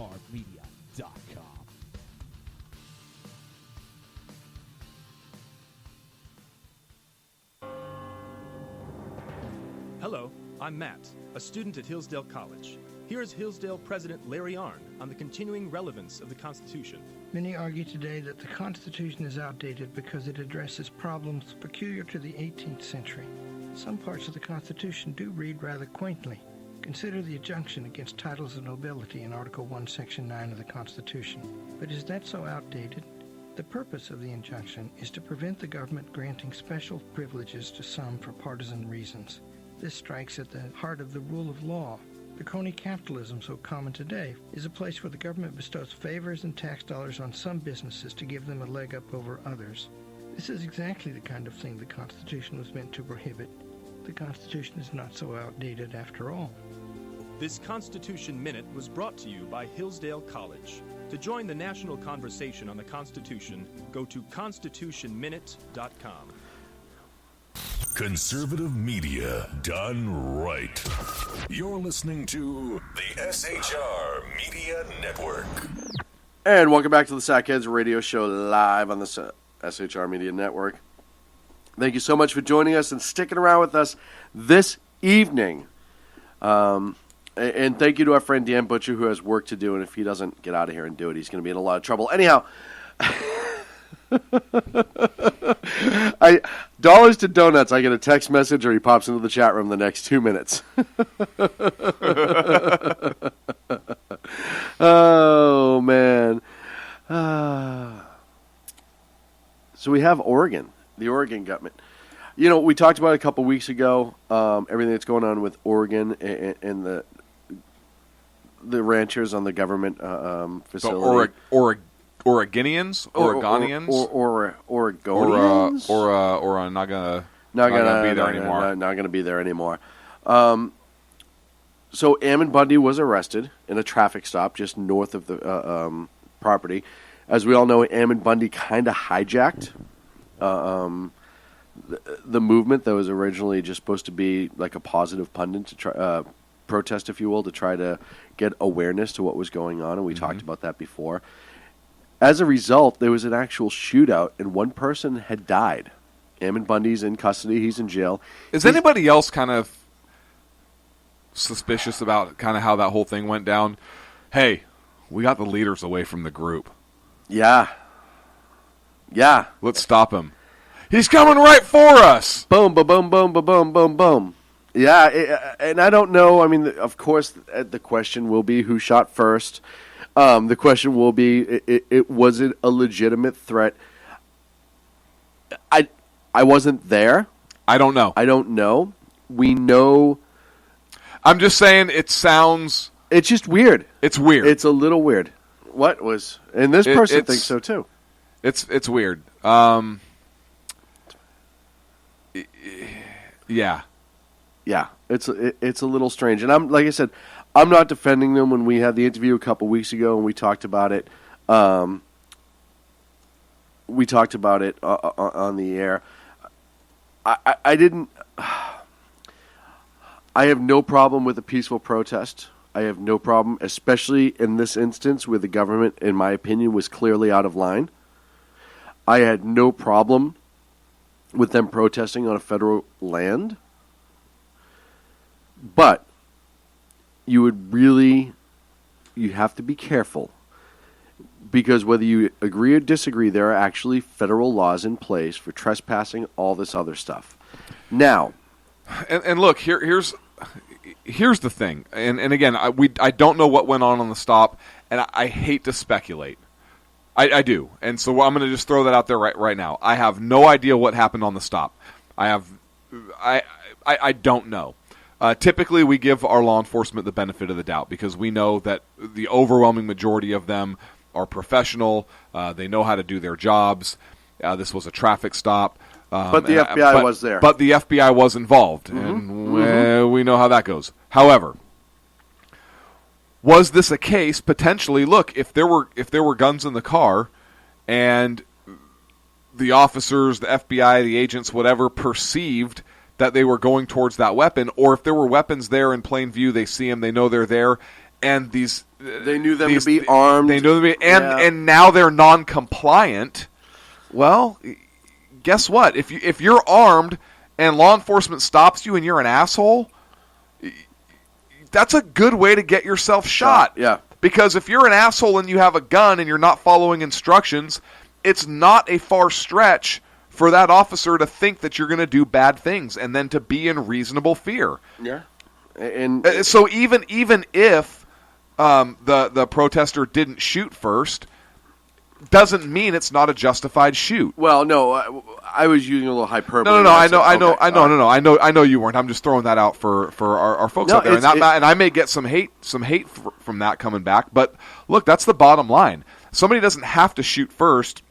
Hello, I'm Matt, a student at Hillsdale College. Here is Hillsdale President Larry Arnn on the continuing relevance of the Constitution. Many argue today that the Constitution is outdated because it addresses problems peculiar to the 18th century. Some parts of the Constitution do read rather quaintly. Consider the injunction against titles of nobility in Article 1, Section 9 of the Constitution. But is that so outdated? The purpose of the injunction is to prevent the government granting special privileges to some for partisan reasons. This strikes at the heart of the rule of law. The crony capitalism so common today is a place where the government bestows favors and tax dollars on some businesses to give them a leg up over others. This is exactly the kind of thing the Constitution was meant to prohibit. The Constitution is not so outdated after all. This Constitution Minute was brought to you by Hillsdale College. To join the national conversation on the Constitution, go to constitutionminute.com. Conservative media done right. You're listening to the SHR Media Network. And welcome back to the Sackheads Radio Show live on the SHR Media Network. Thank you so much for joining us and sticking around with us this evening. And thank you to our friend Dan Butcher, who has work to do, and if he doesn't get out of here and do it, he's going to be in a lot of trouble. Anyhow, dollars to donuts. I get a text message, or he pops into the chat room the next 2 minutes. Oh man! So we have Oregon, the Oregon government. You know, we talked about it a couple weeks ago. Everything that's going on with Oregon and the ranchers on the government facility. Oregonians? Oregonians? Oregonians? Or not gonna be there anymore. Not gonna be there anymore. So Ammon Bundy was arrested in a traffic stop just north of the property. As we all know, Ammon Bundy kind of hijacked the movement that was originally just supposed to be like a positive pundit to try protest, if you will, to try to get awareness to what was going on, and we talked about that before. As a result, there was an actual shootout, and one person had died. Ammon Bundy's in custody. He's in jail. Is anybody else kind of suspicious about kind of how that whole thing went down? Hey, we got the leaders away from the group. Yeah. Let's stop him. He's coming right for us. Boom, boom, boom, boom, boom, boom, boom. Yeah, and I don't know. I mean, of course, the question will be who shot first. The question will be, was it a legitimate threat? I wasn't there. I don't know. We know. I'm just saying it sounds... It's just weird. It's weird. It's a little weird. What was... And this person thinks so, too. It's weird. Yeah. Yeah, it's a little strange. And I'm like I said, I'm not defending them. When we had the interview a couple weeks ago and we talked about it, on the air. I didn't... I have no problem with a peaceful protest. I have no problem, especially in this instance where the government, in my opinion, was clearly out of line. I had no problem with them protesting on a federal land. But you have to be careful. Because whether you agree or disagree, there are actually federal laws in place for trespassing, all this other stuff. Now, and look, here's the thing. And again, I don't know what went on the stop, and I hate to speculate. I do, and so I'm going to just throw that out there right now. I have no idea what happened on the stop. I don't know. Typically, we give our law enforcement the benefit of the doubt because we know that the overwhelming majority of them are professional. They know how to do their jobs. This was a traffic stop. But the FBI was there. But the FBI was involved, and we know how that goes. However, was this a case potentially? Look, if there were guns in the car, and the officers, the FBI, the agents, whatever, perceived that they were going towards that weapon, or if there were weapons there in plain view, they see them, they know they're there, and they knew them to be armed. They knew them to be, and now they're non-compliant. Well, guess what? If you're armed and law enforcement stops you and you're an asshole, that's a good way to get yourself shot. Yeah. Because if you're an asshole and you have a gun and you're not following instructions, it's not a far stretch for that officer to think that you're going to do bad things and then to be in reasonable fear. Yeah. And so even if the protester didn't shoot first, doesn't mean it's not a justified shoot. Well, no, I was using a little hyperbole. No, I know you weren't. I'm just throwing that out for our folks out there, and I may get some hate from that coming back. But look, that's the bottom line. Somebody doesn't have to shoot first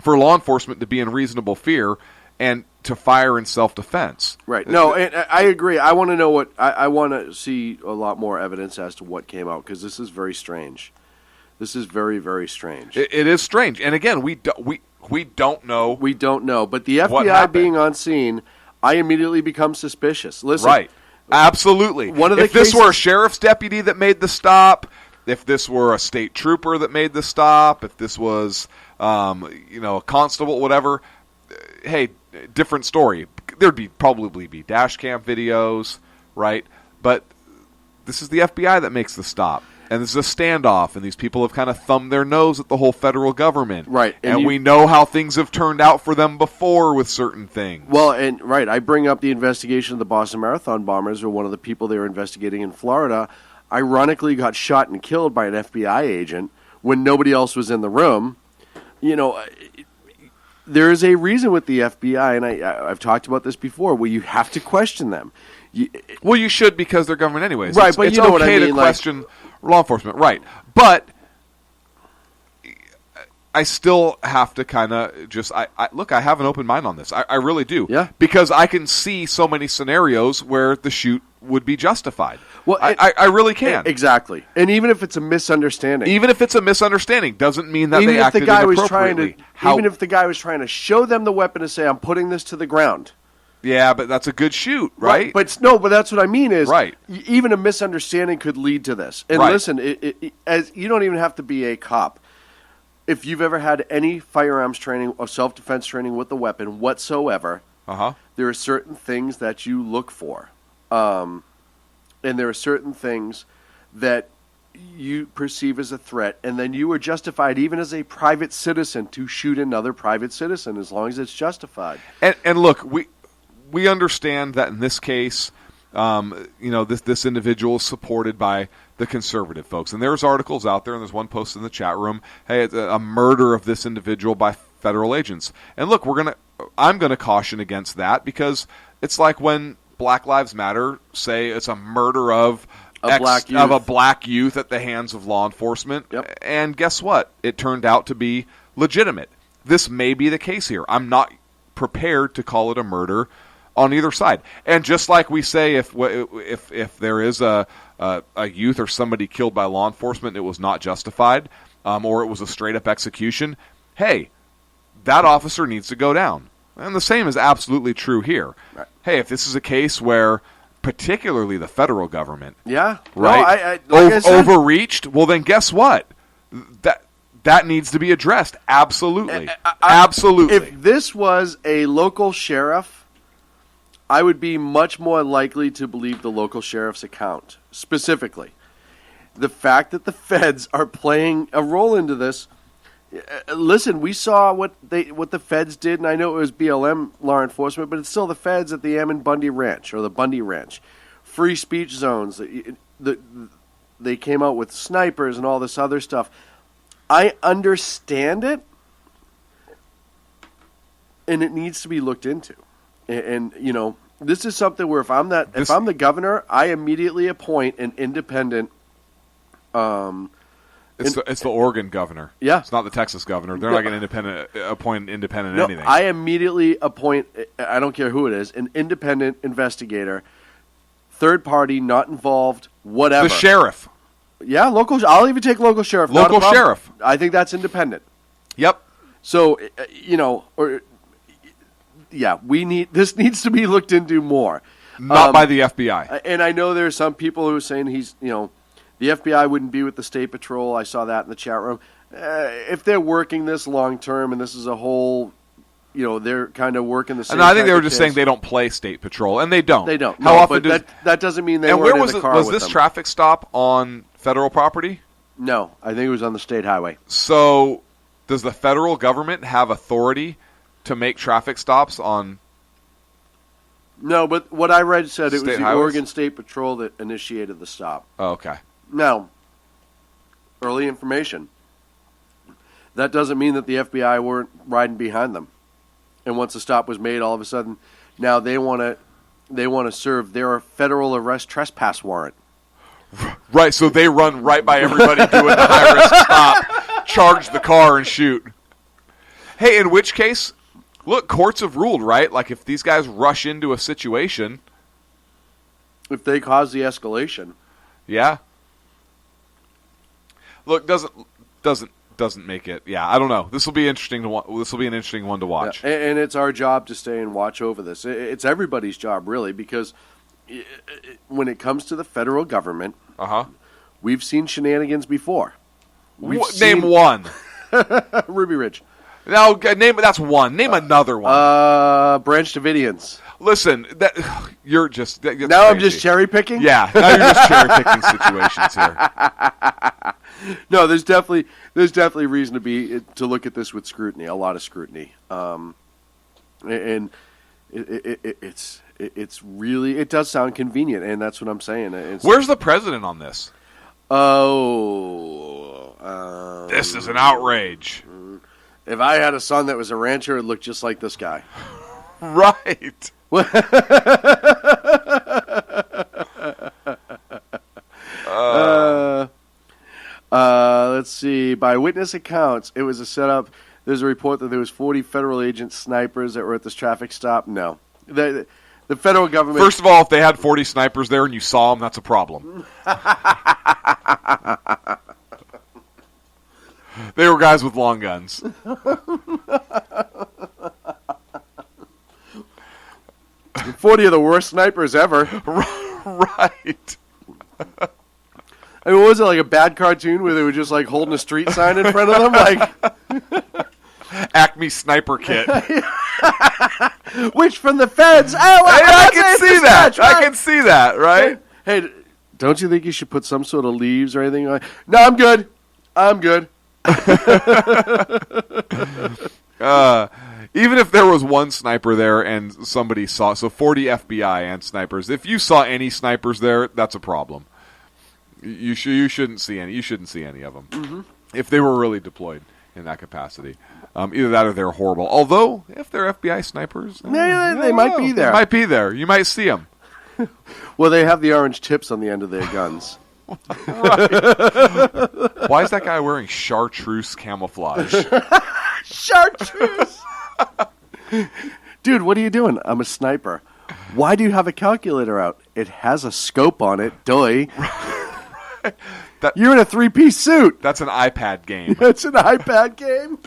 for law enforcement to be in reasonable fear and to fire in self-defense. Right. No, and I agree. I want to know what I want to see a lot more evidence as to what came out because this is very strange. This is very, very strange. It is strange, and again, we don't know. We don't know, but the FBI being on scene, I immediately become suspicious. Listen, right? Absolutely. If this were a sheriff's deputy that made the stop, if this were a state trooper that made the stop, if this was a constable, whatever, hey, different story. There'd probably be dash cam videos, right? But this is the FBI that makes the stop. And this is a standoff, and these people have kind of thumbed their nose at the whole federal government. Right. And we know how things have turned out for them before with certain things. Well, and right, I bring up the investigation of the Boston Marathon bombers, or one of the people they were investigating in Florida, ironically got shot and killed by an FBI agent when nobody else was in the room. You know, there is a reason with the FBI, and I've talked about this before, where you have to question them. Well, you should because they're government anyways. Right, but it's you know what I okay mean, to question law enforcement, right? But I still have to kind of just look. I have an open mind on this. I really do. Yeah. Because I can see so many scenarios where the shoot would be justified. Well, I really can. Exactly. And even if it's a misunderstanding, doesn't mean that they acted inappropriately. Even if the guy was trying to show them the weapon to say, "I'm putting this to the ground." Yeah, but that's a good shoot, right? But that's what I mean is, right. Even a misunderstanding could lead to this. And listen, as you don't even have to be a cop. If you've ever had any firearms training or self-defense training with a weapon whatsoever, there are certain things that you look for. And there are certain things that you perceive as a threat, and then you are justified, even as a private citizen, to shoot another private citizen as long as it's justified. And look, we understand that in this case, this individual is supported by the conservative folks, and there's articles out there, and there's one post in the chat room. Hey, it's a murder of this individual by federal agents. And look, I'm gonna caution against that because it's like when Black Lives Matter say it's a murder of a black youth at the hands of law enforcement. Yep. And guess what? It turned out to be legitimate. This may be the case here. I'm not prepared to call it a murder on either side. And just like we say, if there is a youth or somebody killed by law enfortement, it was not justified, or it was a straight up execution. Hey, that officer needs to go down. And the same is absolutely true here. Right. Hey, if this is a case where particularly the federal government. Yeah. Right? No, like I said, overreached? Well, then guess what? That needs to be addressed. Absolutely. Absolutely. If this was a local sheriff, I would be much more likely to believe the local sheriff's account. Specifically, the fact that the feds are playing a role into this. Listen, we saw what the feds did, and I know it was BLM law enforcement, but it's still the feds at the Ammon Bundy Ranch, or the Bundy Ranch. Free speech zones. They came out with snipers and all this other stuff. I understand it, and it needs to be looked into. And you know, this is something where if I'm the governor, I immediately appoint an independent. It's the Oregon governor. Yeah, it's not the Texas governor. They're not going to appoint independent no, anything. I immediately appoint. I don't care who it is, an independent investigator, third party, not involved, whatever. The sheriff. Yeah, local. I'll even take local sheriff. Local sheriff. I think that's independent. Yep. So this needs to be looked into more. Not by the FBI. And I know there's some people who are saying the FBI wouldn't be with the State Patrol. I saw that in the chat room. If they're working this long term, and this is a whole, they're kind of working the same. And I think they were just saying they don't play State Patrol, and they don't. They don't. How often that doesn't mean they and weren't where in the car was with this them. traffic stop on federal property? No, I think it was on the state highway. So, does the federal government have authority to make traffic stops on? No, but what I read said it was the highways? Oregon State Patrol that initiated the stop. Oh, okay. Now, early information. That doesn't mean that the FBI weren't riding behind them. And once the stop was made, all of a sudden, now they want to serve their federal arrest trespass warrant. Right, so they run right by everybody doing the high-risk stop, charge the car, and shoot. Hey, in which case, look, courts have ruled, right? Like, if these guys rush into a situation... If they cause the escalation. Yeah. Look, doesn't make it. Yeah, I don't know. This will be interesting this will be an interesting one to watch. Yeah, and it's our job to stay and watch over this. It's everybody's job, really, because when it comes to the federal government, we've seen shenanigans before. Name one. Ruby Ridge. No, that's one. Name another one. Branch Davidians. Listen, you're just now. Crazy. I'm just cherry picking. Yeah, now you're just cherry picking situations here. No, there's definitely reason to look at this with scrutiny, a lot of scrutiny, and it's really, it does sound convenient, and that's what I'm saying. Where's the president on this? This is an outrage. If I had a son that was a rancher, it'd look just like this guy. Right. Let's see. By witness accounts, it was a setup. There's a report that there was 40 federal agent snipers that were at this traffic stop. No. The federal government... First of all, if they had 40 snipers there and you saw them, that's a problem. They were guys with long guns. 40 of the worst snipers ever. Right. I mean, what was it, like a bad cartoon where they were just like holding a street sign in front of them? Like Acme Sniper Kit. Which from the feds? I can see that. Right? I can see that, right? Hey, don't you think you should put some sort of leaves or anything? No, I'm good. Even if there was one sniper there and somebody saw, so 40 FBI and snipers, if you saw any snipers there, that's a problem. You shouldn't see any. You shouldn't see any of them if they were really deployed in that capacity. Either that or they're horrible. Although, if they're FBI snipers, they might be there. They might be there. You might see them. Well, they have the orange tips on the end of their guns. Right. Why is that guy wearing chartreuse camouflage? Chartreuse. Dude, what are you doing? I'm a sniper. Why do you have a calculator out? It has a scope on it. Doy. You're in a 3-piece suit. That's an iPad game. That's an iPad game.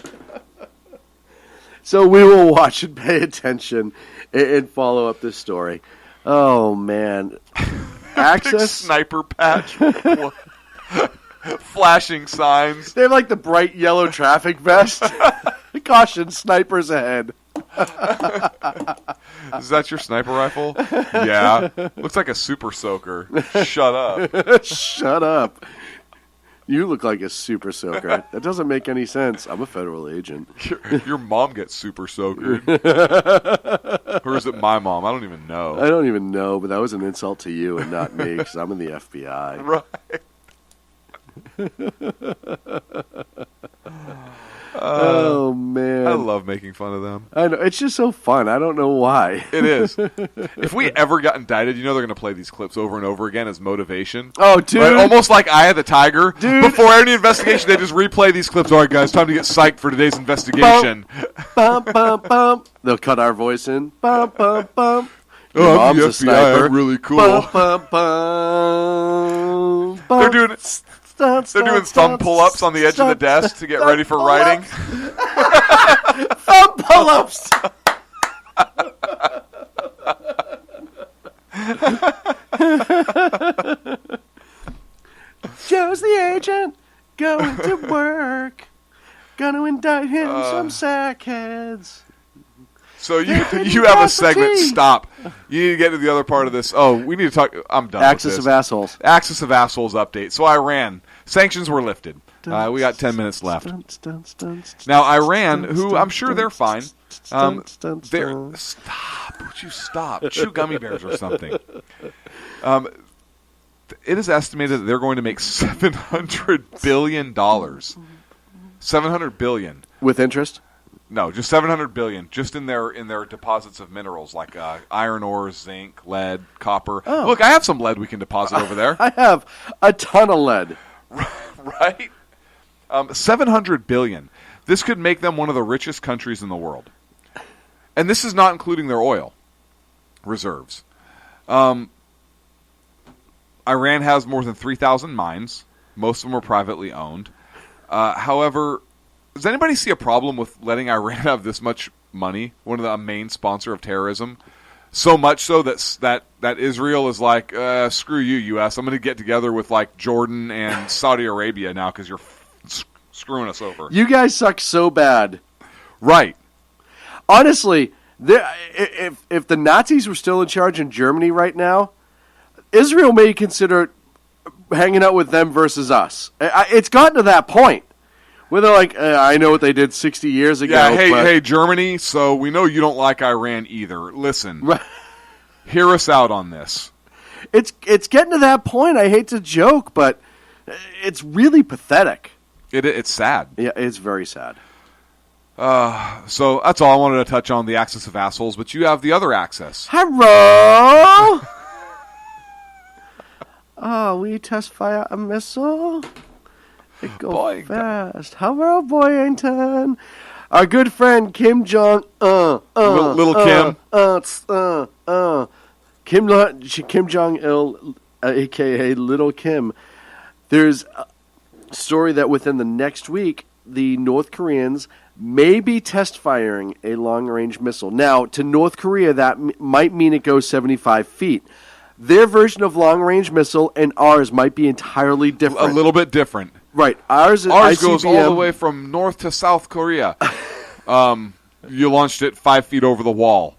So we will watch and pay attention and follow up this story. Oh, man. access Big sniper patch. Flashing signs. They have like the bright yellow traffic vest. Caution, snipers ahead. Is that your sniper rifle? Yeah. Looks like a super soaker. Shut up. Shut up. You look like a super soaker. That doesn't make any sense. I'm a federal agent. Your mom gets super soakered. Or is it my mom? I don't even know. I don't even know, but that was an insult to you and not me because I'm in the FBI. Right. Oh, man. I love making fun of them. I know. It's just so fun. I don't know why. It is. If we ever got indicted, you know they're going to play these clips over and over again as motivation. Oh, dude. Right? Almost like Eye of the Tiger. Dude. Before any investigation, they just replay these clips. All right, guys, time to get psyched for today's investigation. Bum, bum, bum. They'll cut our voice in. Bum, bum, bum. Your Oh, mom's the a FBI, sniper. I'm really cool. Bum, bum, bum, bum. They're doing thumb pull-ups on the edge of the desk to get ready for writing. Thumb pull-ups. Joe's the agent, going to work. Gonna indict him, some sackheads. So you have a segment. Stop. You need to get to the other part of this. Oh, we need to talk. I'm done Axis with this. of assholes. Axis of assholes update. So Iran. Sanctions were lifted. We got 10 minutes left. Now, Iran, who I'm sure they're fine. They're... Stop. Would you stop? Chew gummy bears or something. It is estimated that they're going to make $700 billion. $700 billion. With interest? No, just $700 billion, just in their deposits of minerals like iron ore, zinc, lead, copper. Oh. Look, I have some lead we can deposit over there. I have a ton of lead. Right? $700 billion. This could make them one of the richest countries in the world. And this is not including their oil reserves. Iran has more than 3,000 mines. Most of them are privately owned. However, does anybody see a problem with letting Iran have this much money? One of the main sponsor of terrorism, so much so that Israel is like, screw you, U.S. I'm going to get together with like Jordan and Saudi Arabia now because you're screwing us over. You guys suck so bad, right? Honestly, if the Nazis were still in charge in Germany right now, Israel may consider hanging out with them versus us. It's gotten to that point. Where they're like, I know what they did 60 years ago. Yeah, hey, Germany, so we know you don't like Iran either. Listen, hear us out on this. It's getting to that point. I hate to joke, but it's really pathetic. It's sad. Yeah, it's very sad. So that's all I wanted to touch on, the axis of assholes, but you have the other axis. Hello! We test fire a missile. It goes fast. Hello, Boyington. Our good friend Kim Jong. Little Kim. Kim Jong Il, a.k.a. Little Kim. There's a story that within the next week, the North Koreans may be test firing a long-range missile. Now, to North Korea, that might mean it goes 75 feet. Their version of long-range missile and ours might be entirely different. A little bit different. Right. Ours goes all the way from North to South Korea. You launched it 5 feet over the wall.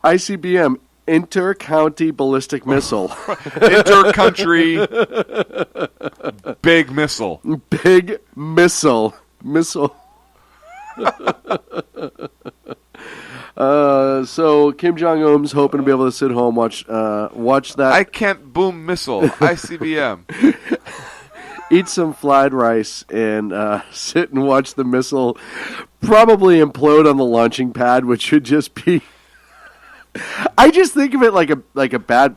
ICBM, Inter-County Ballistic Missile. Inter-country big missile. Big missile. So Kim Jong-un's hoping to be able to sit home, watch that. I can't boom missile. ICBM. Eat some fried rice and sit and watch the missile probably implode on the launching pad, which should just be. I just think of it like a bad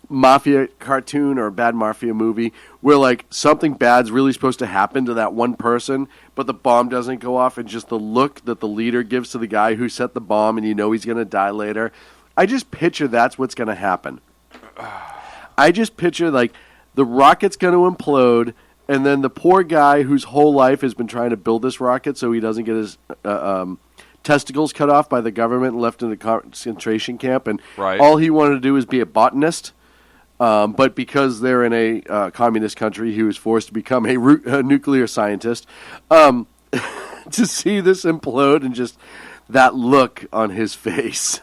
mafia cartoon or a bad mafia movie where like something bad's really supposed to happen to that one person, but the bomb doesn't go off, and just the look that the leader gives to the guy who set the bomb, and you know he's going to die later. I just picture that's what's going to happen. I just picture like the rocket's going to implode, and then the poor guy whose whole life has been trying to build this rocket so he doesn't get his testicles cut off by the government and left in a concentration camp, and Right. all he wanted to do was be a botanist. But because they're in a communist country, he was forced to become a nuclear scientist. To see this implode and just that look on his face.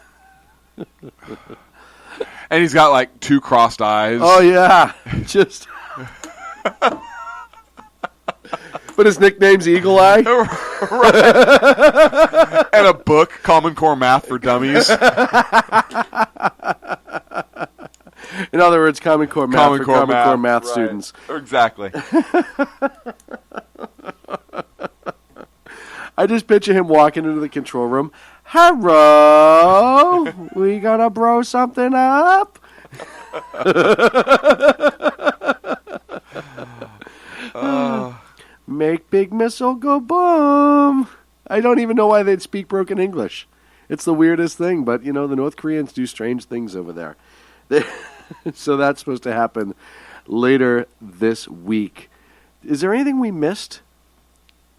And he's got like 2 crossed eyes. Oh, yeah. Just. But his nickname's Eagle Eye. Right. And a book, Common Core Math for Dummies. In other words, Common Core Math for Common Core Math right. students. Exactly. I just picture him walking into the control room. Hello, we gonna bro something up? Make big missile go boom. I don't even know why they'd speak broken English. It's the weirdest thing, but the North Koreans do strange things over there. So that's supposed to happen later this week. Is there anything we missed?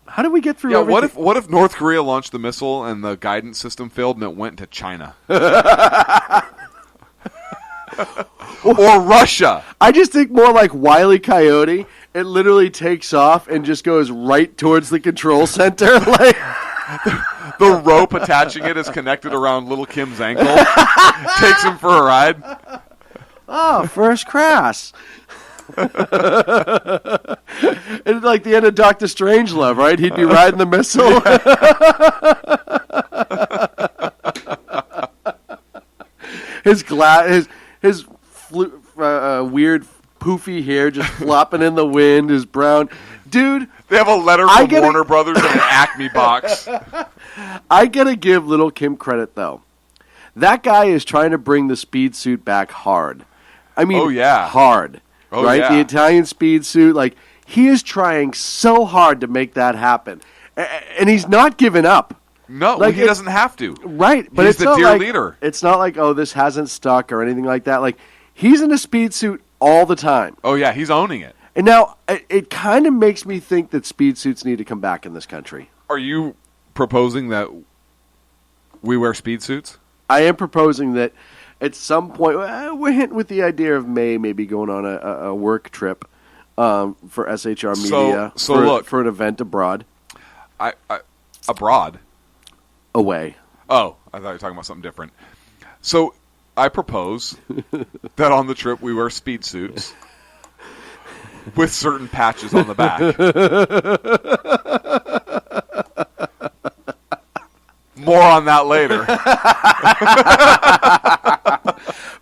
How did we get through everything? What if North Korea launched the missile and the guidance system failed and it went to China? Or Russia? I just think more like Wile E. Coyote. It literally takes off and just goes right towards the control center. Like the rope attaching it is connected around little Kim's ankle. Takes him for a ride. Oh, first class. It's like the end of Dr. Strangelove, right? He'd be riding the missile. his weird poofy hair just flopping in the wind, his brown. Dude, they have a letter from Warner Brothers in an Acme box. I gotta give little Kim credit, though. That guy is trying to bring the speed suit back hard. I mean, hard. Oh, right? yeah. The Italian speed suit, like, he is trying so hard to make that happen. And he's not giving up. No, like, he doesn't have to. Right. But he's it's the not dear like, leader. It's not like, oh, this hasn't stuck or anything like that. Like, he's in a speed suit all the time. Oh, yeah, he's owning it. And now, it kind of makes me think that speed suits need to come back in this country. Are you proposing that we wear speed suits? I am proposing that at some point, we're hinting with the idea of May maybe going on a work trip for SHR Media for an event abroad. Abroad? Away. Oh, I thought you were talking about something different. So I propose that on the trip we wear speed suits with certain patches on the back. More on that later.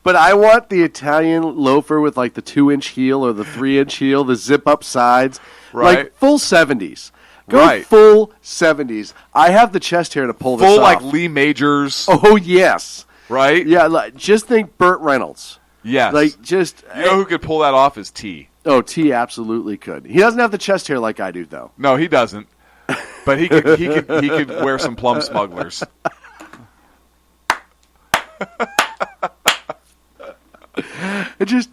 But I want the Italian loafer with like the 2-inch heel or the 3-inch heel, the zip-up sides. Right. Like full 70s. Go full 70s. I have the chest hair to pull this off. Full like Lee Majors. Oh, yes. Right? Yeah, like, just think Burt Reynolds. Yes. Like, just... You know who could pull that off is T. Oh, T absolutely could. He doesn't have the chest hair like I do, though. No, he doesn't. But he could wear some plum smugglers. It just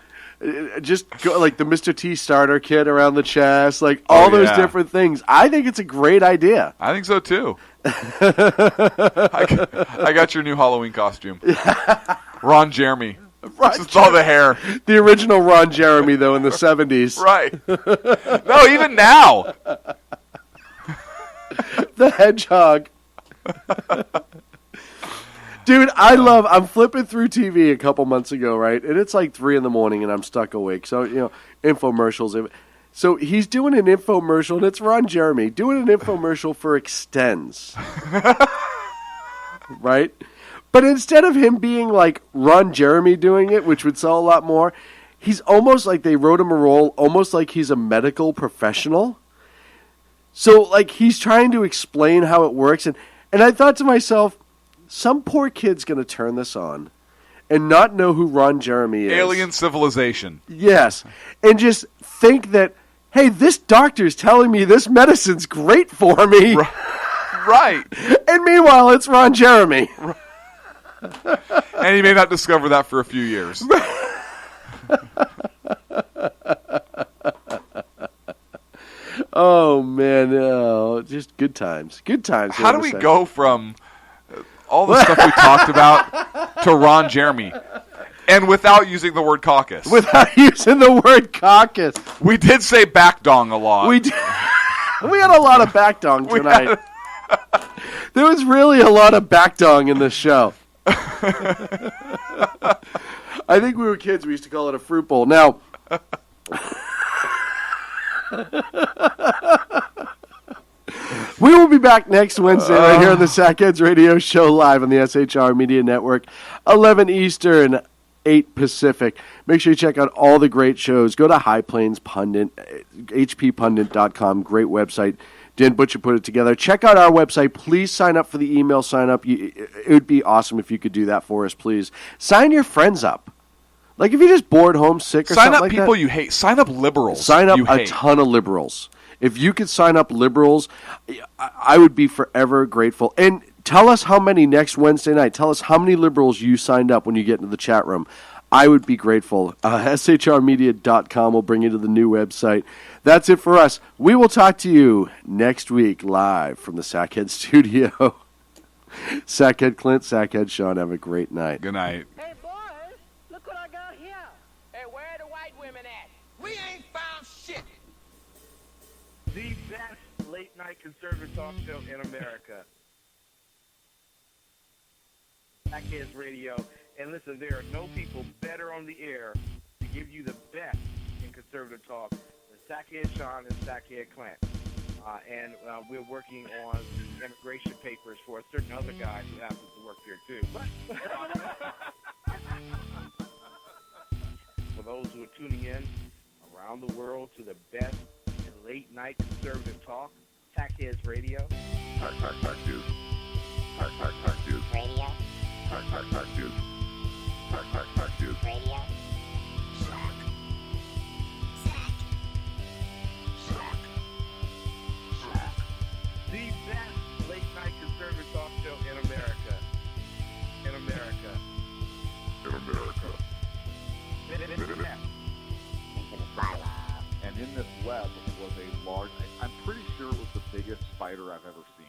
go, like the Mr. T starter kit around the chest, like all those different things. I think it's a great idea. I think so too. I got your new Halloween costume. Ron Jeremy. Just all the hair. The original Ron Jeremy, though, in the 70s. Right. No, even now. The hedgehog. Dude, I'm flipping through TV a couple months ago, right? And it's like 3 a.m. and I'm stuck awake. So, infomercials. So he's doing an infomercial, and it's Ron Jeremy doing an infomercial for Extends. Right? But instead of him being like Ron Jeremy doing it, which would sell a lot more, he's almost like they wrote him a role, almost like he's a medical professional. So, like, he's trying to explain how it works. And I thought to myself, some poor kid's going to turn this on and not know who Ron Jeremy is. Alien civilization. Yes. And just think that, hey, this doctor's telling me this medicine's great for me. Right. And meanwhile, it's Ron Jeremy. And he may not discover that for a few years. Oh, man. Oh, just good times. Good times. How do we go from all the stuff we talked about to Ron Jeremy. And without using the word caucus. Without using the word caucus. We did say backdong a lot. We did. We had a lot of backdong tonight. There was really a lot of backdong in this show. I think we were kids. We used to call it a fruit bowl. Now, we will be back next Wednesday right here on the Sackheads Radio Show live on the SHR Media Network, 11 Eastern, 8 Pacific. Make sure you check out all the great shows. Go to High Plains Pundit, hppundit.com. Great website. Dan Butcher put it together. Check out our website. Please sign up for the email sign up. It would be awesome if you could do that for us, please. Sign your friends up. Like if you're just bored, homesick, or sign something up like people that, you hate. Sign up liberals. Sign up you a hate. ton of liberals. If you could sign up liberals, I would be forever grateful. And tell us how many next Wednesday night. Tell us how many liberals you signed up when you get into the chat room. I would be grateful. SHRmedia.com will bring you to the new website. That's it for us. We will talk to you next week live from the Sackhead Studio. Sackhead Clint, Sackhead Sean, have a great night. Good night. Hey, boys, look what I got here. Hey, where are the white women at? We ain't found shit. The best late-night conservative talk show in America. Sackheads Radio. And listen, there are no people better on the air to give you the best in conservative talk than Sackhead Sean and Sackhead Clint. And we're working on the immigration papers for a certain other guy who happens to work here, too. For those who are tuning in around the world to the best in late-night conservative talk, Sackheads Radio. Sack News. Sack News. Radio. Sack News. Sack News. Radio. The best late-night conservative talk show in America. In America. In America. Into the silo. And in this web was a large, I'm pretty sure it was the biggest spider I've ever seen.